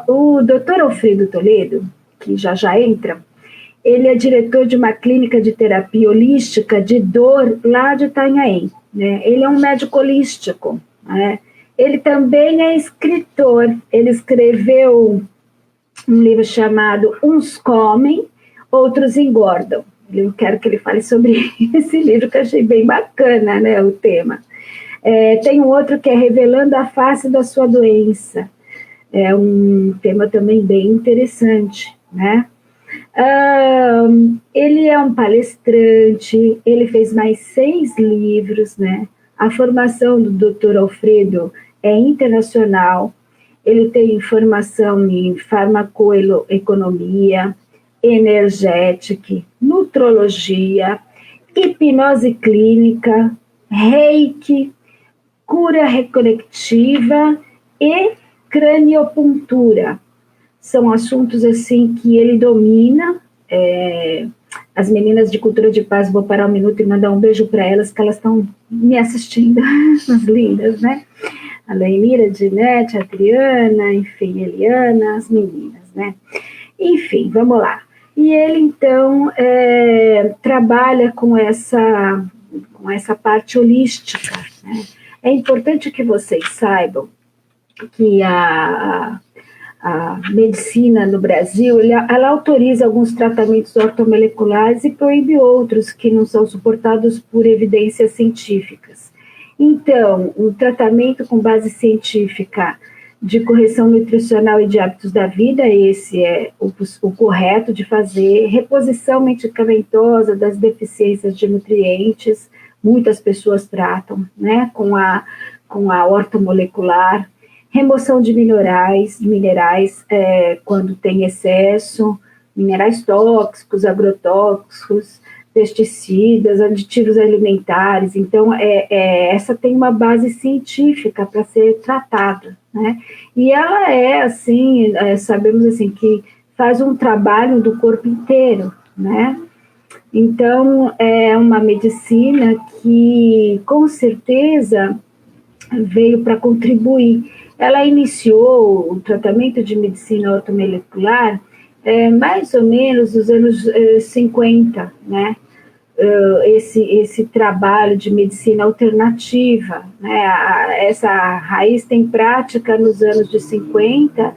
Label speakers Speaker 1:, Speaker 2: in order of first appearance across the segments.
Speaker 1: O doutor Alfredo Toledo, que já entra, ele é diretor de uma clínica de terapia holística de dor lá de Itanhaém, né? Ele é um médico holístico, né? Ele também é escritor, ele escreveu um livro chamado Uns Comem, Outros Engordam. Eu quero que ele fale sobre esse livro, que eu achei bem bacana, né, o tema. Tem um outro que é Revelando a Face da Sua Doença. É um tema também bem interessante, né? Ele é um palestrante, ele fez mais 6 livros, né? A formação do Dr. Alfredo é internacional, ele tem formação em farmacoeconomia, energética, nutrologia, hipnose clínica, reiki, cura reconectiva e craniopuntura. São assuntos assim que ele domina. As meninas de Cultura de Paz, vou parar um minuto e mandar um beijo para elas, que elas estão me assistindo, as lindas, né? A Leimira, a Dinete, a Adriana, enfim, Eliana, as meninas, né? Enfim, vamos lá. E ele, então, trabalha com essa parte holística, né? É importante que vocês saibam que a medicina no Brasil, ela autoriza alguns tratamentos ortomoleculares e proíbe outros que não são suportados por evidências científicas. Então, um tratamento com base científica de correção nutricional e de hábitos da vida, esse é o correto de fazer. Reposição medicamentosa das deficiências de nutrientes, muitas pessoas tratam, né, com a ortomolecular. Remoção de minerais quando tem excesso, minerais tóxicos, agrotóxicos, pesticidas, aditivos alimentares. Então, essa tem uma base científica para ser tratada, né? E ela assim, sabemos assim, que faz um trabalho do corpo inteiro, né? Então, é uma medicina que, com certeza, veio para contribuir. Ela iniciou o tratamento de medicina ortomolecular mais ou menos nos anos 50, né? Esse trabalho de medicina alternativa, né? Essa raiz tem prática nos anos de 50,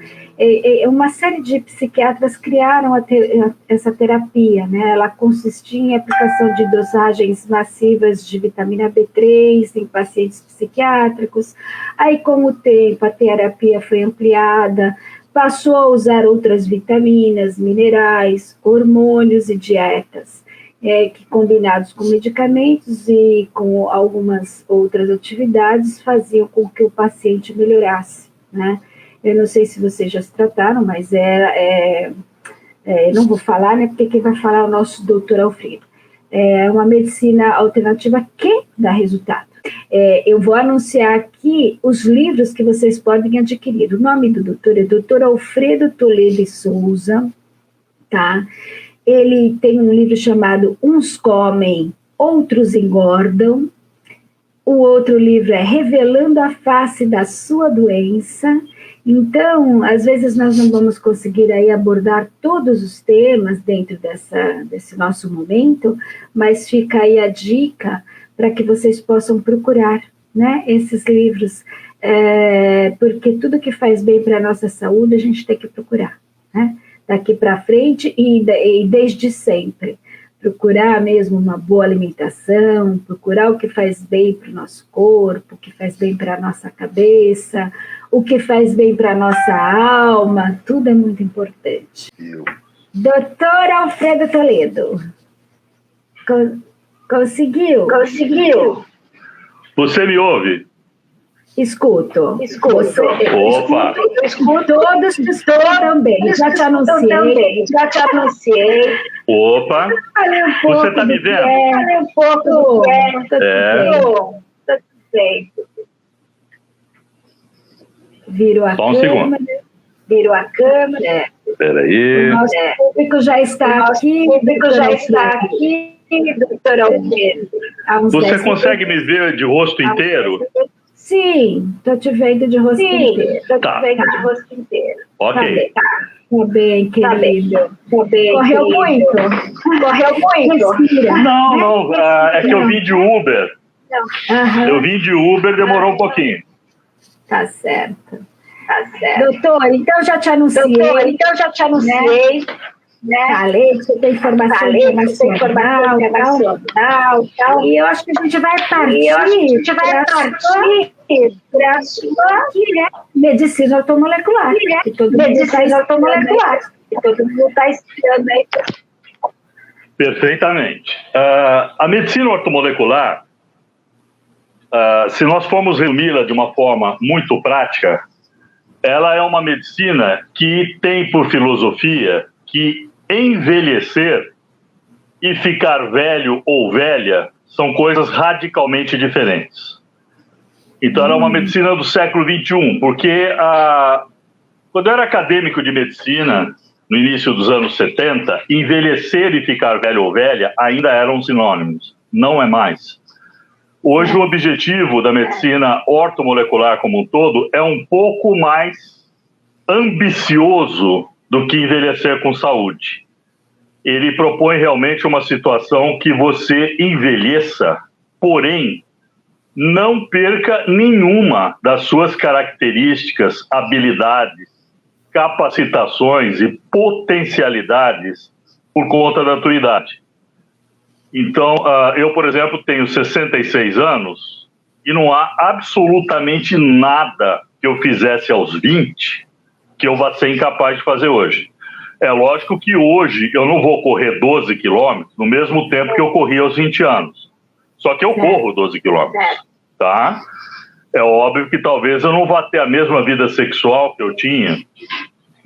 Speaker 1: uma série de psiquiatras criaram essa terapia, né? Ela consistia em aplicação de dosagens massivas de vitamina B3 em pacientes psiquiátricos. Aí, com o tempo, a terapia foi ampliada, passou a usar outras vitaminas, minerais, hormônios e dietas, que combinados com medicamentos e com algumas outras atividades faziam com que o paciente melhorasse, né? Eu não sei se vocês já se trataram, mas não vou falar, né, porque quem vai falar é o nosso doutor Alfredo. É uma medicina alternativa que dá resultado. Eu vou anunciar aqui os livros que vocês podem adquirir. O nome do doutor é Dr. Alfredo Toledo e Souza, tá? Ele tem um livro chamado Uns Comem, Outros Engordam. O outro livro é Revelando a Face da Sua Doença. Então, às vezes nós não vamos conseguir aí abordar todos os temas dentro desse nosso momento, mas fica aí a dica para que vocês possam procurar, né, esses livros, porque tudo que faz bem para a nossa saúde a gente tem que procurar, né? Daqui para frente e desde sempre. Procurar mesmo uma boa alimentação, procurar o que faz bem para o nosso corpo, o que faz bem para a nossa cabeça, o que faz bem para a nossa alma, tudo é muito importante. Doutor Alfredo Toledo, conseguiu?
Speaker 2: Conseguiu. Você me ouve?
Speaker 1: Escuto.
Speaker 2: Opa!
Speaker 1: Eu escuto, todos te escutam também. Já te anunciei.
Speaker 2: Opa! Você está me vendo?
Speaker 1: Falei um pouco. Tá feito. Virou a câmera.
Speaker 2: Um segundo.
Speaker 1: Virou a câmera.
Speaker 2: Espera aí.
Speaker 1: O nosso público já está aqui. Doutor Alfredo.
Speaker 2: Você consegue me ver de rosto inteiro?
Speaker 1: Sim, estou te vendo de rosto inteiro.
Speaker 2: Tá. Ok.
Speaker 1: Tá bem, querido. Correu muito? Respira.
Speaker 2: Não. É que eu vim de Uber. Eu vim de Uber, demorou um pouquinho.
Speaker 1: Tá certo. Doutor, então já te anunciei. Né? Falei que você tem informação internacional, tal. E eu acho que a gente vai partir para a sua medicina automolecular. Que todo mundo está estudando aí.
Speaker 2: Perfeitamente. A medicina ortomolecular, se nós formos resumi-la de uma forma muito prática, ela é uma medicina que tem por filosofia que envelhecer e ficar velho ou velha são coisas radicalmente diferentes. Então, ela é uma medicina do século XXI, porque quando eu era acadêmico de medicina, no início dos anos 70, envelhecer e ficar velho ou velha ainda eram sinônimos. Não é mais. Hoje, o objetivo da medicina ortomolecular como um todo é um pouco mais ambicioso do que envelhecer com saúde. Ele propõe realmente uma situação que você envelheça, porém, não perca nenhuma das suas características, habilidades, capacitações e potencialidades por conta da tua idade. Então, eu, por exemplo, tenho 66 anos e não há absolutamente nada que eu fizesse aos 20 que eu vá ser incapaz de fazer hoje. É lógico que hoje eu não vou correr 12 quilômetros no mesmo tempo que eu corri aos 20 anos. Só que eu corro 12 quilômetros, tá? É óbvio que talvez eu não vá ter a mesma vida sexual que eu tinha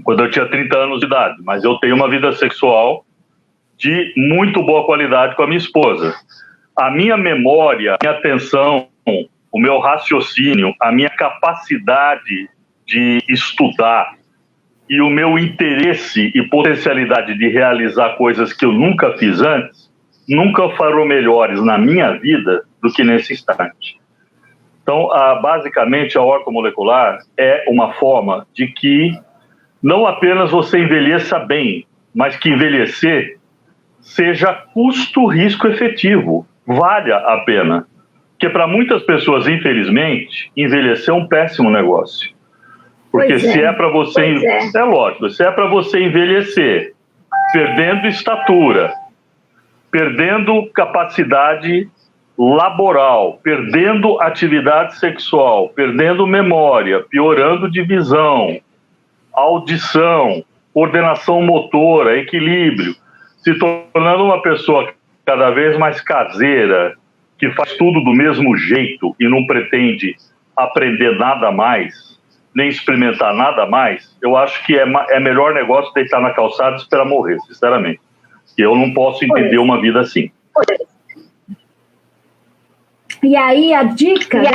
Speaker 2: quando eu tinha 30 anos de idade, mas eu tenho uma vida sexual de muito boa qualidade com a minha esposa. A minha memória, a minha atenção, o meu raciocínio, a minha capacidade de estudar e o meu interesse e potencialidade de realizar coisas que eu nunca fiz antes, nunca foram melhores na minha vida do que nesse instante. Então, basicamente, a ortomolecular é uma forma de que não apenas você envelheça bem, mas que envelhecer seja custo-risco efetivo, valha a pena. Porque para muitas pessoas, infelizmente, envelhecer é um péssimo negócio. Porque se é para você, é lógico, se é para você envelhecer, perdendo estatura, perdendo capacidade laboral, perdendo atividade sexual, perdendo memória, piorando de visão, audição, coordenação motora, equilíbrio, se tornando uma pessoa cada vez mais caseira, que faz tudo do mesmo jeito e não pretende aprender nada mais, nem experimentar nada mais, eu acho que é melhor negócio deitar na calçada e esperar morrer, sinceramente. Eu não posso entender uma vida assim.
Speaker 1: E aí a dica, né?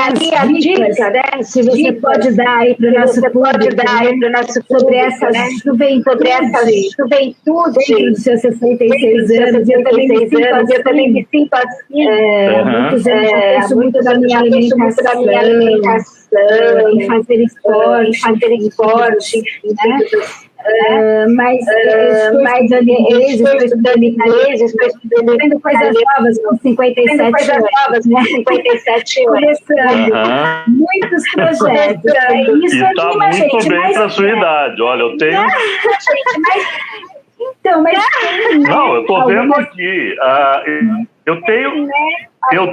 Speaker 1: Se você pode dar aí para o nosso público, sobre essa juventude, dentro dos seus 66 anos, eu também me sinto assim, muitos anos eu penso muito da minha alimentação, em fazer esporte, né? Mas estou estudando inglês, estou estudando coisas novas com 57 anos. Começando muitos projetos. Isso
Speaker 2: está muito bem para a sua idade. Olha, eu tenho... Não, eu estou vendo aqui. Eu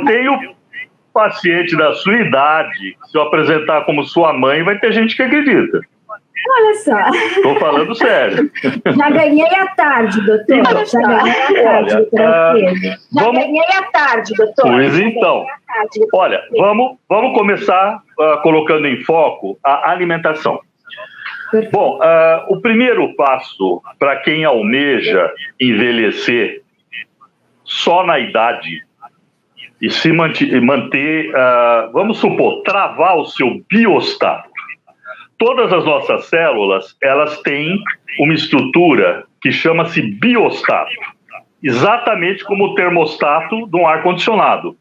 Speaker 2: tenho paciente da sua idade, se eu apresentar como sua mãe, vai ter gente que acredita.
Speaker 1: Olha só.
Speaker 2: Estou falando sério.
Speaker 1: Já ganhei a tarde, doutor. Já ganhei a tarde, doutor.
Speaker 2: Pois então. Olha, vamos começar colocando em foco a alimentação. Perfeito. Bom, o primeiro passo para quem almeja envelhecer só na idade e se manter, vamos supor, travar o seu biostato. Todas as nossas células, elas têm uma estrutura que chama-se biostato, exatamente como o termostato de um ar-condicionado,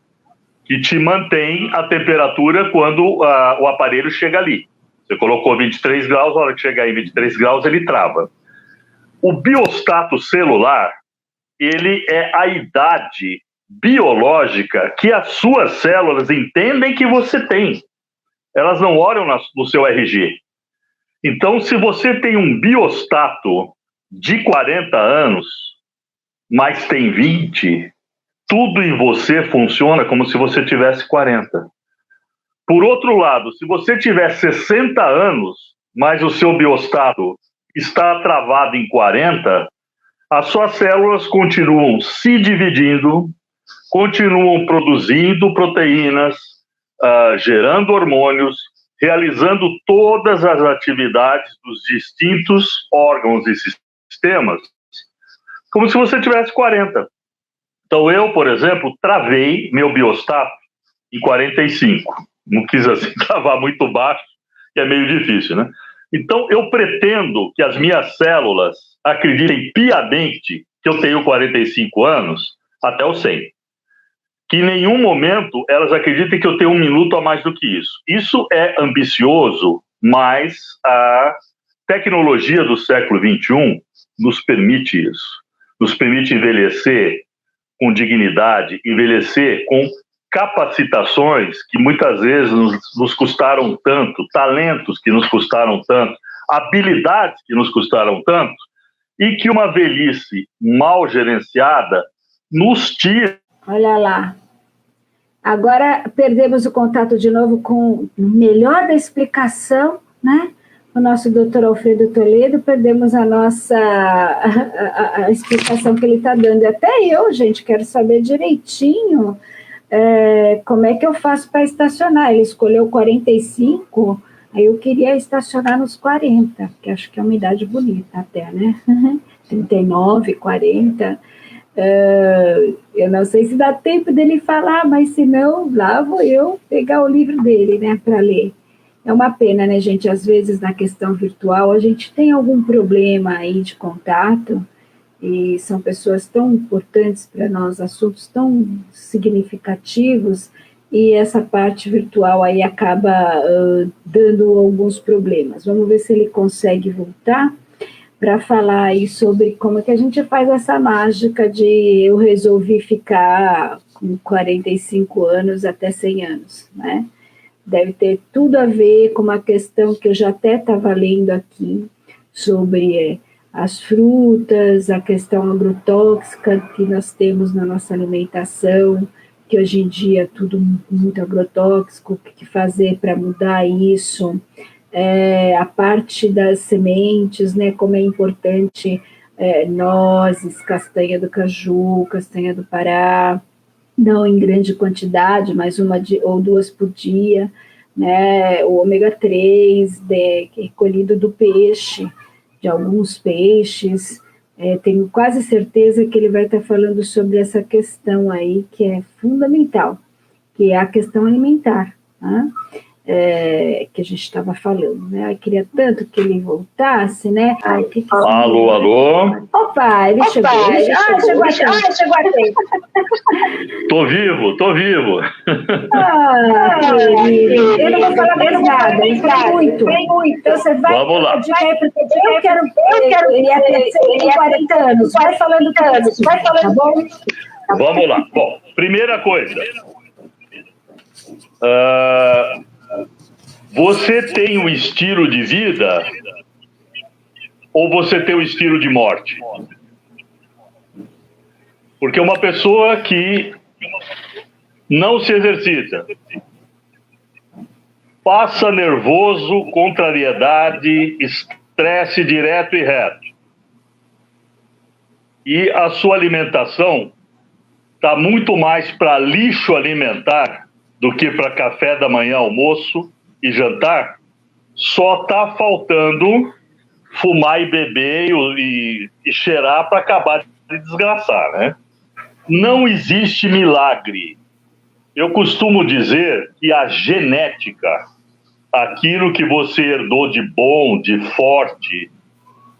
Speaker 2: que te mantém a temperatura quando o aparelho chega ali, Você colocou 23 graus, a hora que chegar em 23 graus, ele trava. O biostato celular, ele é a idade biológica que as suas células entendem que você tem. Elas não olham no seu RG. Então, se você tem um biostato de 40 anos, mas tem 20, tudo em você funciona como se você tivesse 40. Por outro lado, se você tiver 60 anos, mas o seu biostato está travado em 40, as suas células continuam se dividindo, continuam produzindo proteínas, gerando hormônios, realizando todas as atividades dos distintos órgãos e sistemas, como se você tivesse 40. Então eu, por exemplo, travei meu biostato em 45. Não quis assim travar muito baixo, que é meio difícil, né? Então eu pretendo que as minhas células acreditem piamente que eu tenho 45 anos até os 100. Que em nenhum momento elas acreditem que eu tenho 1 minuto a mais do que isso. Isso é ambicioso, mas a tecnologia do século XXI nos permite isso. Nos permite envelhecer com dignidade, envelhecer com capacitações que muitas vezes nos custaram tanto, talentos que nos custaram tanto, habilidades que nos custaram tanto, e que uma velhice mal gerenciada nos tira.
Speaker 1: Olha lá. Agora perdemos o contato de novo com o melhor da explicação, né? O nosso doutor Alfredo Toledo, perdemos a nossa a explicação que ele está dando. Até eu, gente, quero saber direitinho como é que eu faço para estacionar. Ele escolheu 45, aí eu queria estacionar nos 40, que acho que é uma idade bonita até, né? 39, 40... eu não sei se dá tempo dele falar, mas se não, lá vou eu pegar o livro dele, né, para ler. É uma pena, né, gente, às vezes na questão virtual a gente tem algum problema aí de contato, e são pessoas tão importantes para nós, assuntos tão significativos, e essa parte virtual aí acaba dando alguns problemas. Vamos ver se ele consegue voltar para falar aí sobre como é que a gente faz essa mágica de eu resolvi ficar com 45 anos até 100 anos, né? Deve ter tudo a ver com uma questão que eu já até estava lendo aqui, sobre as frutas, a questão agrotóxica que nós temos na nossa alimentação, que hoje em dia é tudo muito agrotóxico, o que fazer para mudar isso, a parte das sementes, né, como é importante nozes, castanha do caju, castanha do Pará, não em grande quantidade, mas uma ou duas por dia, né, o ômega 3, recolhido do peixe, de alguns peixes, tenho quase certeza que ele vai estar falando sobre essa questão aí, que é fundamental, que é a questão alimentar, né? Que a gente estava falando, né? Eu queria tanto que ele voltasse, né? Ai,
Speaker 2: alô, alô.
Speaker 1: Opa, ele chegou. Chegou a tempo.
Speaker 2: Tô vivo.
Speaker 1: Querido, eu não vou falar mais nada, eu falei muito. Então você vai.
Speaker 2: Vamos lá.
Speaker 1: Eu quero ele ia ter 40 anos. Vai falando, tá bom?
Speaker 2: Vamos lá. Bom, primeira coisa. Você tem um estilo de vida ou você tem um estilo de morte? Porque uma pessoa que não se exercita, passa nervoso, contrariedade, estresse direto e reto, e a sua alimentação está muito mais para lixo alimentar do que para café da manhã, almoço e jantar, só está faltando fumar e beber e cheirar para acabar de desgraçar, né? Não existe milagre. Eu costumo dizer que a genética, aquilo que você herdou de bom, de forte,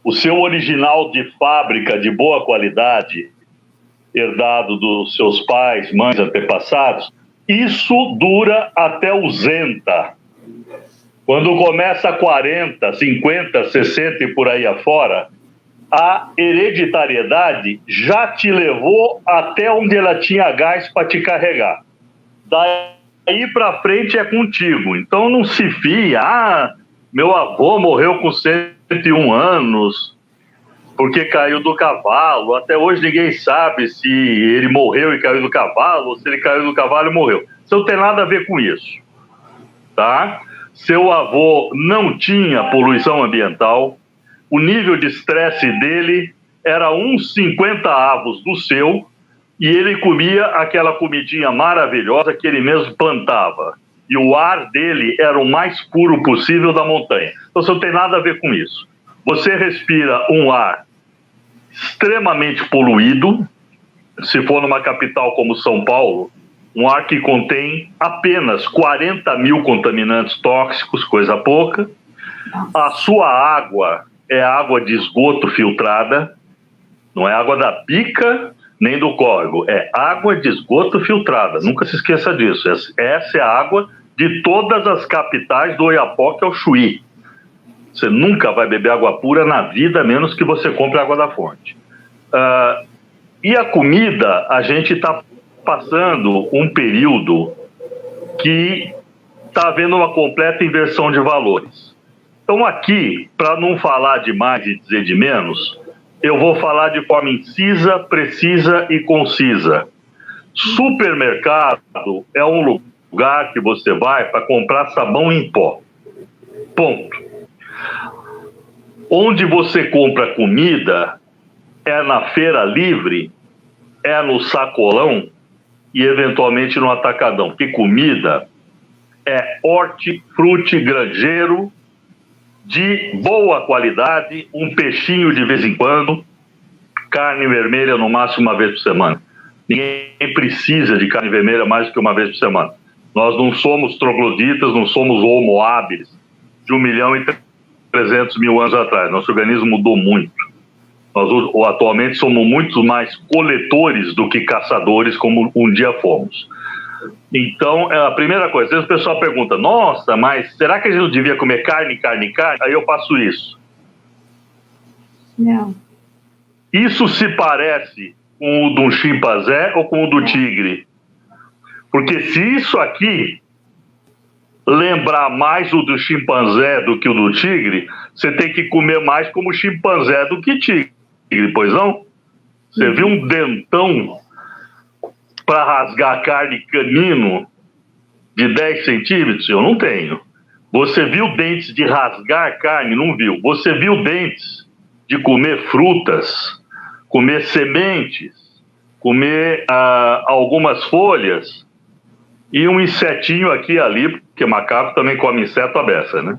Speaker 2: o seu original de fábrica de boa qualidade, herdado dos seus pais, mães, antepassados, isso dura até os 80. Quando começa 40, 50, 60 e por aí afora, a hereditariedade já te levou até onde ela tinha gás para te carregar. Daí para frente é contigo. Então não se fia, meu avô morreu com 101 anos porque caiu do cavalo. Até hoje ninguém sabe se ele morreu e caiu do cavalo ou se ele caiu do cavalo e morreu. Isso não tem nada a ver com isso, tá? Seu avô não tinha poluição ambiental, o nível de estresse dele era uns 50 avos do seu, e ele comia aquela comidinha maravilhosa que ele mesmo plantava. E o ar dele era o mais puro possível da montanha. Então, isso não tem nada a ver com isso. Você respira um ar extremamente poluído, se for numa capital como São Paulo, um ar que contém apenas 40 mil contaminantes tóxicos, coisa pouca. A sua água é água de esgoto filtrada, não é água da pica nem do córrego, é água de esgoto filtrada, nunca se esqueça disso. Essa é a água de todas as capitais do Oiapoque ao Chuí. Você nunca vai beber água pura na vida, a menos que você compre água da fonte. E a comida, a gente está passando um período que está havendo uma completa inversão de valores. Então aqui, para não falar de mais e dizer de menos, eu vou falar de forma incisa, precisa e concisa. Supermercado é um lugar que você vai para comprar sabão em pó. Ponto. Onde você compra comida é na feira livre, é no sacolão e eventualmente no atacadão. Porque comida é hortifruti granjeiro de boa qualidade, um peixinho de vez em quando, carne vermelha no máximo uma vez por semana. Ninguém precisa de carne vermelha mais do que uma vez por semana. Nós não somos trogloditas, não somos homo habilis de 1.300.000 anos atrás. Nosso organismo mudou muito. Nós atualmente somos muito mais coletores do que caçadores, como um dia fomos. Então, a primeira coisa, às vezes o pessoal pergunta, nossa, mas será que a gente não devia comer carne? Aí eu faço isso.
Speaker 1: Não.
Speaker 2: Isso se parece com o do chimpanzé ou com o do tigre? Porque se isso aqui lembrar mais o do chimpanzé do que o do tigre, você tem que comer mais como chimpanzé do que tigre, pois não? Você viu um dentão para rasgar carne canino de 10 centímetros? Eu não tenho. Você viu dentes de rasgar carne? Não viu. Você viu dentes de comer frutas, comer sementes, comer algumas folhas e um insetinho aqui e ali, porque macaco também come inseto à beça, né?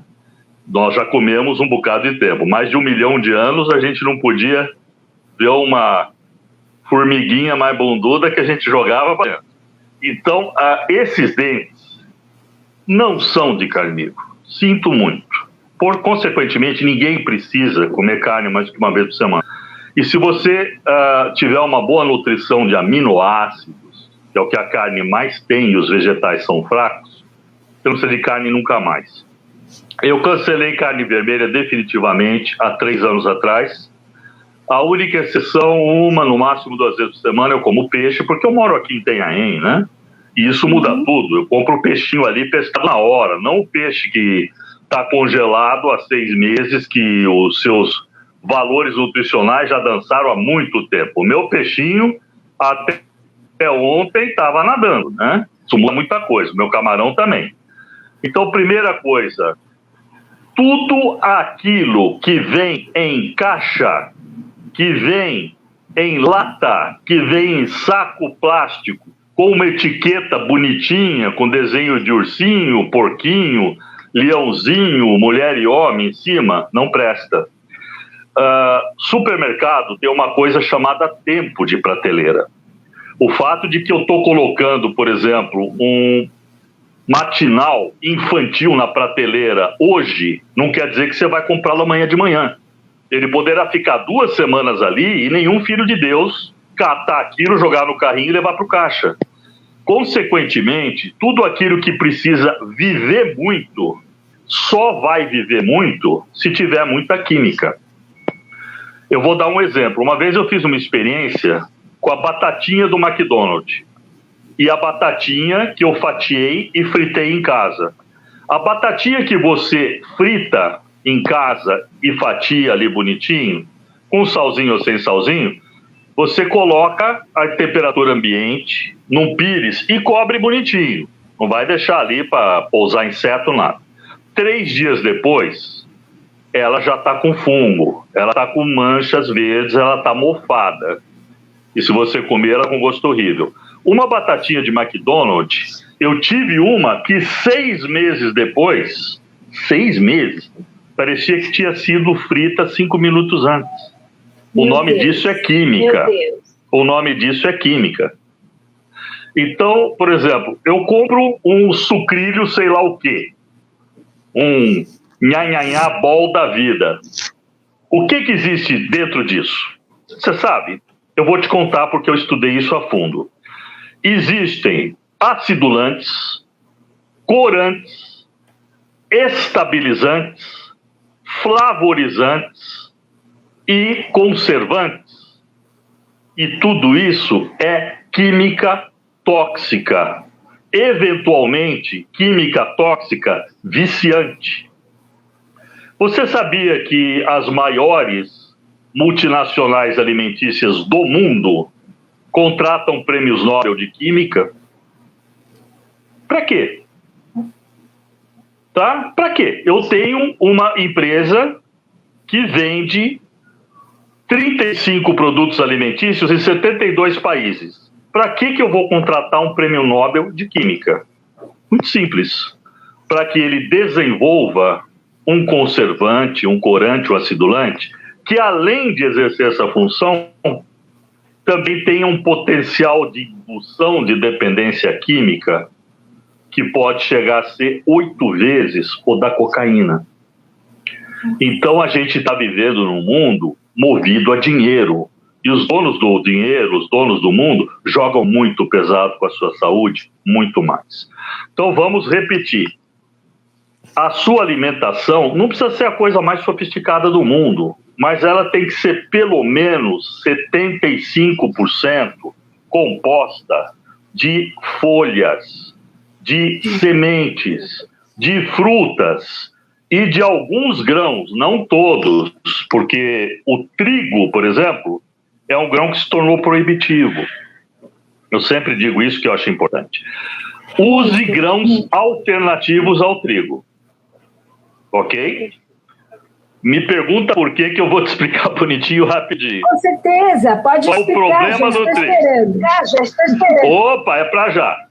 Speaker 2: Nós já comemos um bocado de tempo. Mais de 1 milhão de anos a gente não podia ver uma formiguinha mais bunduda que a gente jogava para dentro. Então, esses dentes não são de carnívoro. Sinto muito. Consequentemente, ninguém precisa comer carne mais do que uma vez por semana. E se você tiver uma boa nutrição de aminoácidos, que é o que a carne mais tem e os vegetais são fracos, você não precisa de carne nunca mais. Eu cancelei carne vermelha definitivamente há 3 anos atrás. A única exceção, uma, no máximo 2 vezes por semana, eu como peixe, porque eu moro aqui em Itanhaém, né? E isso muda tudo. Eu compro o peixinho ali pescado na hora, não o peixe que está congelado há 6 meses, que os seus valores nutricionais já dançaram há muito tempo. O meu peixinho, até ontem, estava nadando, né? Isso muda muita coisa. O meu camarão também. Então, primeira coisa, tudo aquilo que vem em caixa, que vem em lata, que vem em saco plástico, com uma etiqueta bonitinha, com desenho de ursinho, porquinho, leãozinho, mulher e homem em cima, não presta. Supermercado tem uma coisa chamada tempo de prateleira. O fato de que eu estou colocando, por exemplo, um matinal infantil na prateleira hoje, não quer dizer que você vai comprá-lo amanhã de manhã. Ele poderá ficar 2 semanas ali e nenhum filho de Deus catar aquilo, jogar no carrinho e levar para o caixa. Consequentemente, tudo aquilo que precisa viver muito só vai viver muito se tiver muita química. Eu vou dar um exemplo. Uma vez eu fiz uma experiência com a batatinha do McDonald's e a batatinha que eu fatiei e fritei em casa. A batatinha que você frita em casa e fatia ali bonitinho, com salzinho ou sem salzinho, você coloca a temperatura ambiente num pires e cobre bonitinho. Não vai deixar ali para pousar inseto, nada. 3 dias depois, ela já está com fungo, ela está com manchas verdes, ela está mofada. E se você comer, ela com gosto horrível. Uma batatinha de McDonald's, eu tive uma que 6 meses depois, 6 meses, parecia que tinha sido frita 5 minutos antes. O nome disso é química. O nome disso é química. Então, por exemplo, eu compro um sucrilho sei lá o quê. Um nhanhanhá bol da vida. O que existe dentro disso? Você sabe? Eu vou te contar porque eu estudei isso a fundo. Existem acidulantes, corantes, estabilizantes, flavorizantes e conservantes. E tudo isso é química tóxica. Eventualmente, química tóxica viciante. Você sabia que as maiores multinacionais alimentícias do mundo contratam prêmios Nobel de Química? Para quê? Tá? Para quê? Eu tenho uma empresa que vende 35 produtos alimentícios em 72 países. Para que eu vou contratar um prêmio Nobel de Química? Muito simples. Para que ele desenvolva um conservante, um corante, um acidulante, que além de exercer essa função, também tenha um potencial de indução de dependência química que pode chegar a ser 8 vezes o da cocaína. Então a gente está vivendo num mundo movido a dinheiro. E os donos do dinheiro, os donos do mundo, jogam muito pesado com a sua saúde, muito mais. Então vamos repetir. A sua alimentação não precisa ser a coisa mais sofisticada do mundo, mas ela tem que ser pelo menos 75% composta de folhas, de sementes, de frutas e de alguns grãos, não todos, porque o trigo, por exemplo, é um grão que se tornou proibitivo. Eu sempre digo isso, que eu acho importante. Use grãos alternativos ao trigo. Ok? Me pergunta por que eu vou te explicar bonitinho, rapidinho.
Speaker 1: Com certeza, pode
Speaker 2: Qual
Speaker 1: explicar.
Speaker 2: o problema do trigo?
Speaker 1: Já estou esperando.
Speaker 2: Opa, é para já.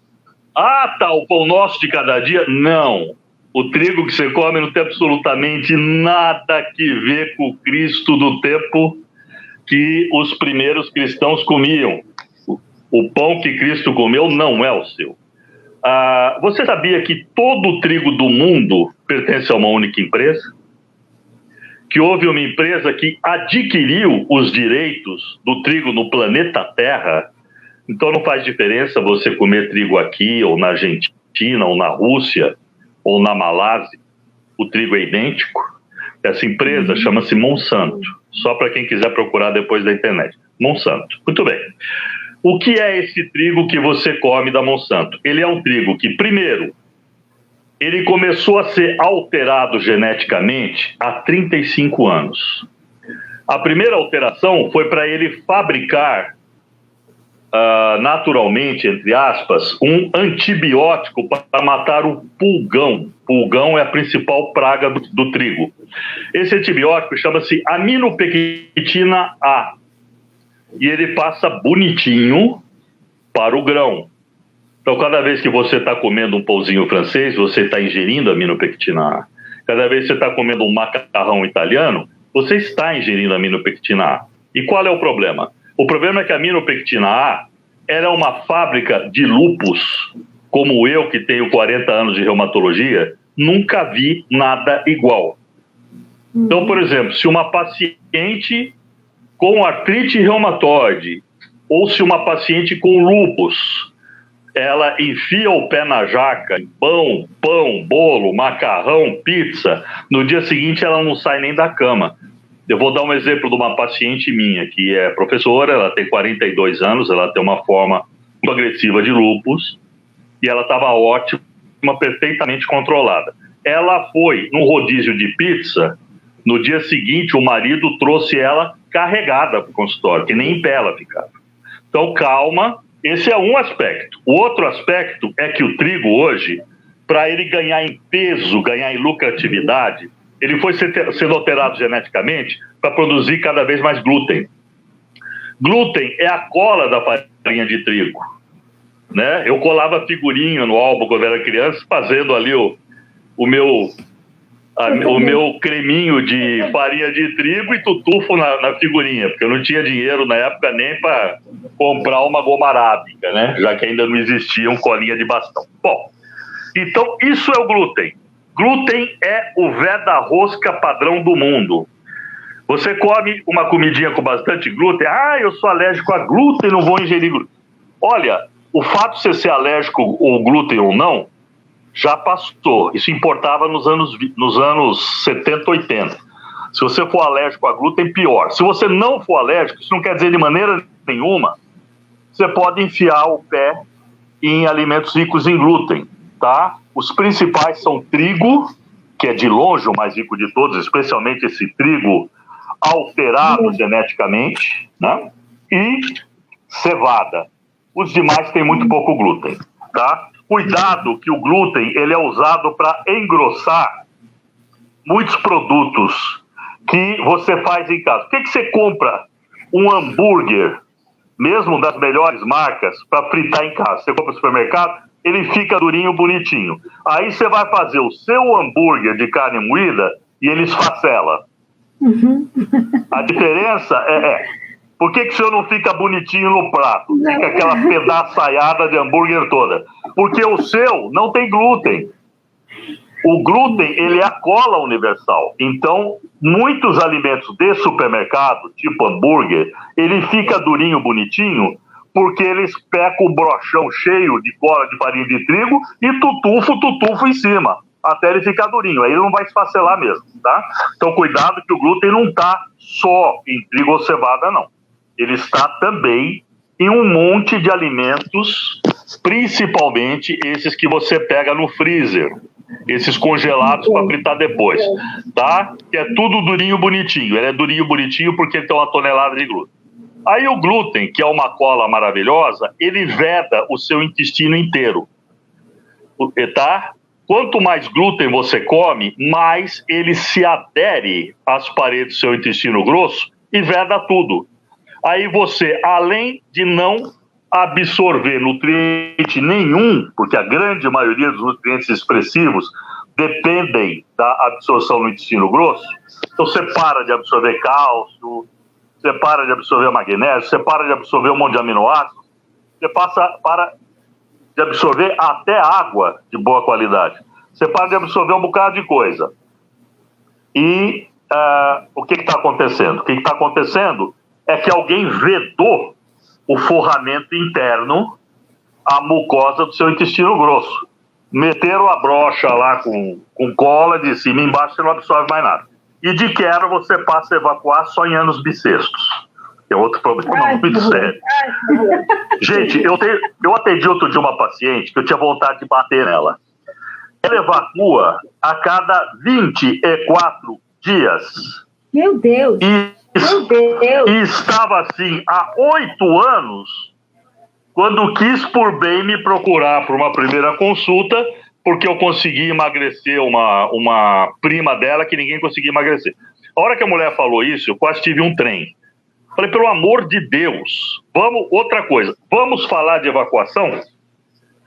Speaker 2: Ah, tá, o pão nosso de cada dia? Não. O trigo que você come não tem absolutamente nada que ver com o Cristo do tempo que os primeiros cristãos comiam. O pão que Cristo comeu não é o seu. Você sabia que todo o trigo do mundo pertence a uma única empresa? Que houve uma empresa que adquiriu os direitos do trigo no planeta Terra? Então não faz diferença você comer trigo aqui, ou na Argentina, ou na Rússia, ou na Malásia. O trigo é idêntico. Essa empresa chama-se Monsanto. Só para quem quiser procurar depois da internet. Monsanto. Muito bem. O que é esse trigo que você come da Monsanto? Ele é um trigo que, primeiro, ele começou a ser alterado geneticamente há 35 anos. A primeira alteração foi para ele fabricar naturalmente, entre aspas, um antibiótico para matar o pulgão. Pulgão é a principal praga do trigo. Esse antibiótico chama-se aminopectina A. E ele passa bonitinho para o grão. Então, cada vez que você está comendo um pãozinho francês, você está ingerindo aminopectina A. Cada vez que você está comendo um macarrão italiano, você está ingerindo aminopectina A. E qual é o problema? O problema é que a aminopectina A era uma fábrica de lúpus, como eu, que tenho 40 anos de reumatologia, nunca vi nada igual. Então, por exemplo, se uma paciente com artrite reumatoide, ou se uma paciente com lúpus, ela enfia o pé na jaca, pão, bolo, macarrão, pizza, no dia seguinte ela não sai nem da cama. Eu vou dar um exemplo de uma paciente minha, que é professora, ela tem 42 anos, ela tem uma forma muito agressiva de lúpus, e ela estava ótima, perfeitamente controlada. Ela foi num rodízio de pizza, no dia seguinte o marido trouxe ela carregada para o consultório, que nem em pé ela ficava. Então, calma, esse é um aspecto. O outro aspecto é que o trigo hoje, para ele ganhar em peso, ganhar em lucratividade, ele foi sendo alterado geneticamente para produzir cada vez mais glúten. Glúten é a cola da farinha de trigo, né? Eu colava figurinha no álbum quando eu era criança, fazendo ali o meu creminho de farinha de trigo e tutufo na figurinha, porque eu não tinha dinheiro na época nem para comprar uma goma arábica, né? Já que ainda não existia um colinha de bastão. Bom, então isso é o glúten. Glúten é o veda-rosca padrão do mundo. Você come uma comidinha com bastante glúten, eu sou alérgico a glúten, não vou ingerir glúten. Olha, o fato de você ser alérgico ao glúten ou não, já passou. Isso importava nos anos 70, 80. Se você for alérgico a glúten, pior. Se você não for alérgico, isso não quer dizer de maneira nenhuma, você pode enfiar o pé em alimentos ricos em glúten, tá? Os principais são trigo, que é de longe o mais rico de todos, especialmente esse trigo alterado geneticamente, né? E cevada. Os demais têm muito pouco glúten, tá? Cuidado que o glúten ele é usado para engrossar muitos produtos que você faz em casa. Por que você compra um hambúrguer, mesmo das melhores marcas, para fritar em casa? Você compra no supermercado, ele fica durinho, bonitinho. Aí você vai fazer o seu hambúrguer de carne moída e ele esfacela. Uhum. A diferença por que o senhor não fica bonitinho no prato? Fica aquela pedaçaiada de hambúrguer toda. Porque o seu não tem glúten. O glúten, ele é a cola universal. Então, muitos alimentos de supermercado, tipo hambúrguer, ele fica durinho, bonitinho, porque eles pegam o brochão cheio de cola de farinha de trigo e tutufo em cima, até ele ficar durinho. Aí ele não vai esfacelar mesmo, tá? Então, cuidado que o glúten não está só em trigo ou cevada, não. Ele está também em um monte de alimentos, principalmente esses que você pega no freezer, esses congelados para fritar depois, tá? Que é tudo durinho, bonitinho. Ele é durinho, bonitinho porque ele tem 1 tonelada de glúten. Aí o glúten, que é uma cola maravilhosa, ele veda o seu intestino inteiro, tá? Quanto mais glúten você come, mais ele se adere às paredes do seu intestino grosso e veda tudo. Aí você, além de não absorver nutriente nenhum, porque a grande maioria dos nutrientes expressivos dependem da absorção no intestino grosso, então você para de absorver cálcio, você para de absorver magnésio, você para de absorver um monte de aminoácidos, você para de absorver até água de boa qualidade. Você para de absorver um bocado de coisa. E o que está acontecendo? O que está acontecendo é que alguém vedou o forramento interno, a mucosa do seu intestino grosso. Meteram a brocha lá com cola de cima e embaixo, você não absorve mais nada. E de quebra você passa a evacuar só em anos bissextos. É outro problema muito sério. Gente, eu atendi outro dia uma paciente que eu tinha vontade de bater nela. Ela evacua a cada 24 dias.
Speaker 1: Meu Deus!
Speaker 2: E estava assim há 8 anos, quando quis por bem me procurar para uma primeira consulta, porque eu consegui emagrecer uma prima dela que ninguém conseguia emagrecer. A hora que a mulher falou isso, eu quase tive um trem. Falei, pelo amor de Deus, outra coisa, vamos falar de evacuação?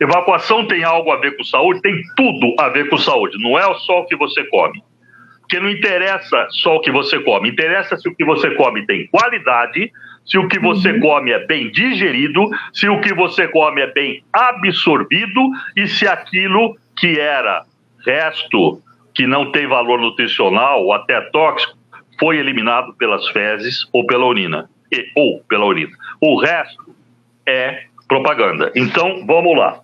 Speaker 2: Evacuação tem algo a ver com saúde? Tem tudo a ver com saúde, não é só o que você come. Porque não interessa só o que você come, interessa se o que você come tem qualidade, se o que você come é bem digerido, se o que você come é bem absorvido e se aquilo que era resto, que não tem valor nutricional ou até tóxico, foi eliminado pelas fezes ou pela urina. O resto é propaganda. Então, vamos lá.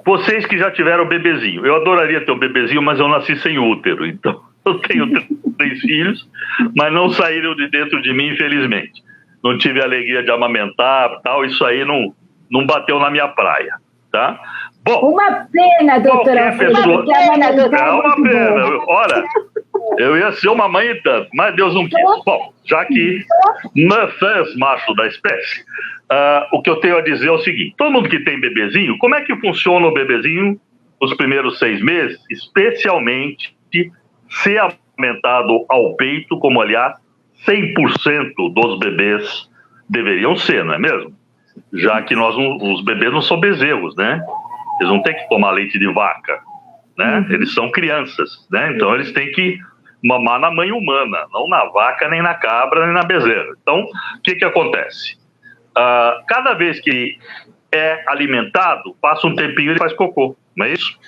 Speaker 2: Vocês que já tiveram bebezinho, eu adoraria ter um bebezinho, mas eu nasci sem útero, então eu tenho 3 filhos, mas não saíram de dentro de mim, infelizmente. Não tive a alegria de amamentar, tal, isso aí não bateu na minha praia, tá? Bom,
Speaker 1: uma pena, doutora.
Speaker 2: Pessoa... É uma pena. Olha, eu ia ser uma mãe e tanto, mas Deus não quis. Bom, já que me fez macho da espécie, o que eu tenho a dizer é o seguinte: todo mundo que tem bebezinho, como é que funciona o bebezinho os primeiros 6 meses, especialmente ser amamentado ao peito, como aliás 100% dos bebês deveriam ser, não é mesmo? Já que os bebês não são bezerros, né? Eles não têm que tomar leite de vaca, né? Eles são crianças, né? Então eles têm que mamar na mãe humana, não na vaca, nem na cabra, nem na bezerra. Então, o que acontece? Cada vez que é alimentado, passa um tempinho e ele faz cocô, não é isso?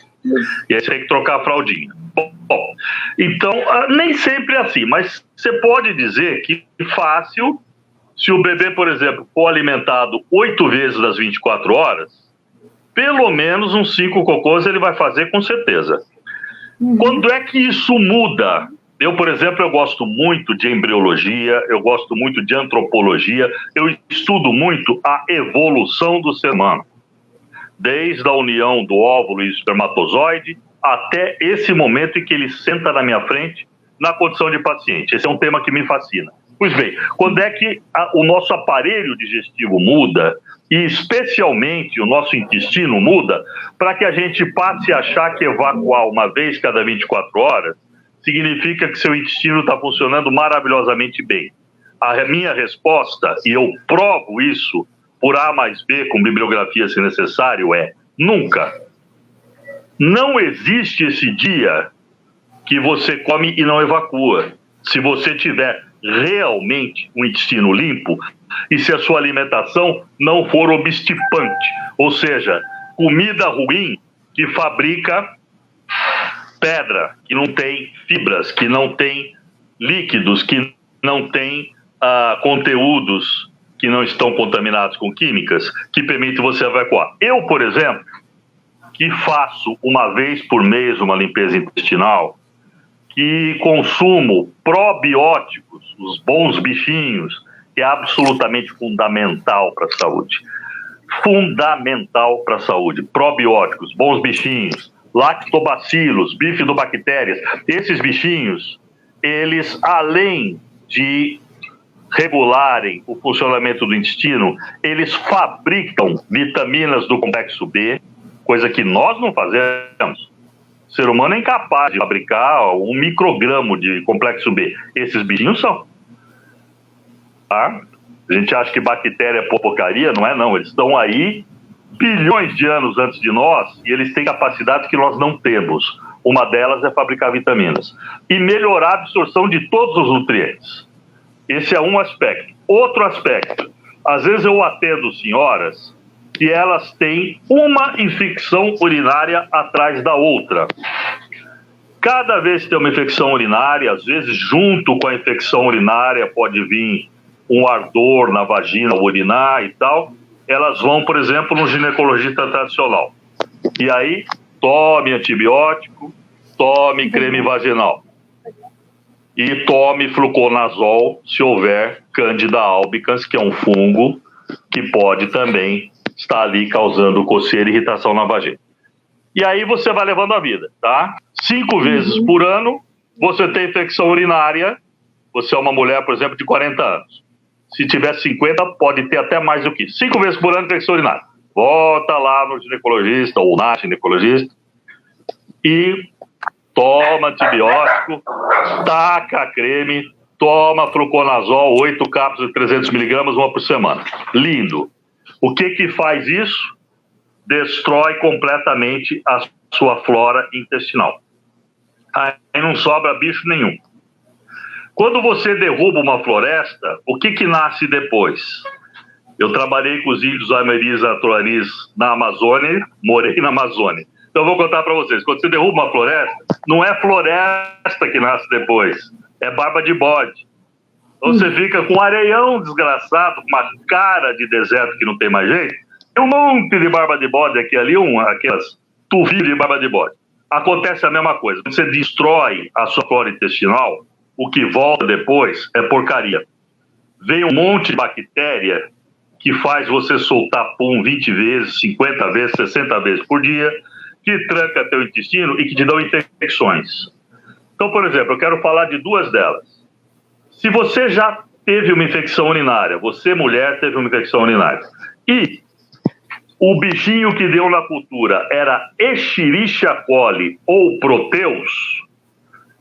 Speaker 2: E aí você tem que trocar a fraldinha. Bom, então, nem sempre é assim, mas você pode dizer que é fácil, se o bebê, por exemplo, for alimentado 8 vezes das 24 horas, pelo menos uns 5 cocôs ele vai fazer com certeza. Quando é que isso muda? Eu, por exemplo, eu gosto muito de embriologia, eu gosto muito de antropologia, eu estudo muito a evolução do ser humano. Desde a união do óvulo e espermatozoide até esse momento em que ele senta na minha frente na condição de paciente. Esse é um tema que me fascina. Pois bem, quando é que o nosso aparelho digestivo muda, e especialmente o nosso intestino muda, para que a gente passe a achar que evacuar uma vez cada 24 horas significa que seu intestino está funcionando maravilhosamente bem? A minha resposta, e eu provo isso por A mais B, com bibliografia se necessário, é nunca. Não existe esse dia que você come e não evacua. Se você tiver realmente um intestino limpo e se a sua alimentação não for obstipante, ou seja, comida ruim que fabrica pedra, que não tem fibras, que não tem líquidos, que não tem conteúdos que não estão contaminados com químicas, que permite você evacuar. Eu, por exemplo, que faço uma vez por mês uma limpeza intestinal, que consumo probióticos, os bons bichinhos, que é absolutamente fundamental para a saúde. Fundamental para a saúde. Probióticos, bons bichinhos, lactobacilos, bifidobactérias. Esses bichinhos, eles, além de regularem o funcionamento do intestino, eles fabricam vitaminas do complexo B, coisa que nós não fazemos. O ser humano é incapaz de fabricar 1 micrograma de complexo B. Esses bichinhos são. Tá? A gente acha que bactéria é porcaria, não é não. Eles estão aí bilhões de anos antes de nós e eles têm capacidades que nós não temos. Uma delas é fabricar vitaminas. E melhorar a absorção de todos os nutrientes. Esse é um aspecto. Outro aspecto, às vezes eu atendo senhoras que elas têm uma infecção urinária atrás da outra. Cada vez que tem uma infecção urinária, às vezes junto com a infecção urinária pode vir um ardor na vagina, urinar e tal, elas vão, por exemplo, no ginecologista tradicional. E aí, tome antibiótico, tome creme vaginal. E tome fluconazol se houver Candida albicans, que é um fungo que pode também estar ali causando coceira e irritação na vagina. E aí você vai levando a vida, tá? 5 vezes por ano, você tem infecção urinária, você é uma mulher, por exemplo, de 40 anos. Se tiver 50, pode ter até mais do que 5 vezes por ano infecção urinária. Volta lá no ginecologista ou na ginecologista e toma antibiótico, taca creme, toma fluconazol, 8 cápsulas de 300 miligramas, 1 por semana. Lindo. O que faz isso? Destrói completamente a sua flora intestinal. Aí não sobra bicho nenhum. Quando você derruba uma floresta, o que nasce depois? Eu trabalhei com os índios Aimeris e Atoaris na Amazônia, morei na Amazônia. Então eu vou contar para vocês, quando você derruba uma floresta, não é floresta que nasce depois, é barba de bode. Você fica com um areião desgraçado, com uma cara de deserto que não tem mais jeito, e um monte de barba de bode aqui ali, aquelas tuvilhas de barba de bode. Acontece a mesma coisa. Você destrói a sua flora intestinal, o que volta depois é porcaria. Vem um monte de bactéria que faz você soltar pum 20 vezes, 50 vezes, 60 vezes por dia, que tranca teu intestino e que te dão infecções. Então, por exemplo, eu quero falar de duas delas. Se você já teve uma infecção urinária, você, mulher, teve uma infecção urinária, e o bichinho que deu na cultura era Escherichia coli ou Proteus,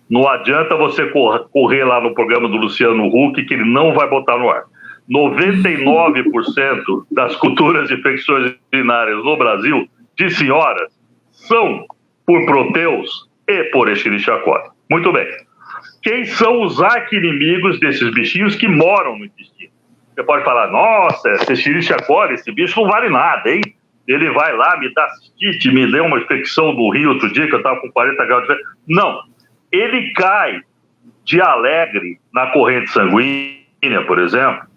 Speaker 2: não adianta você correr lá no programa do Luciano Huck, que ele não vai botar no ar. 99% das culturas de infecções urinárias no Brasil, de senhoras, são por Proteus e por Escherichia coli. Muito bem. Quem são os arqui-inimigos desses bichinhos que moram no intestino? Você pode falar, nossa, esse Escherichia coli, esse bicho não vale nada, hein? Ele vai lá, me dá cistite, me deu uma infecção do rio outro dia, que eu estava com 40 graus de febre. Não. Ele cai de alegre na corrente sanguínea, por exemplo,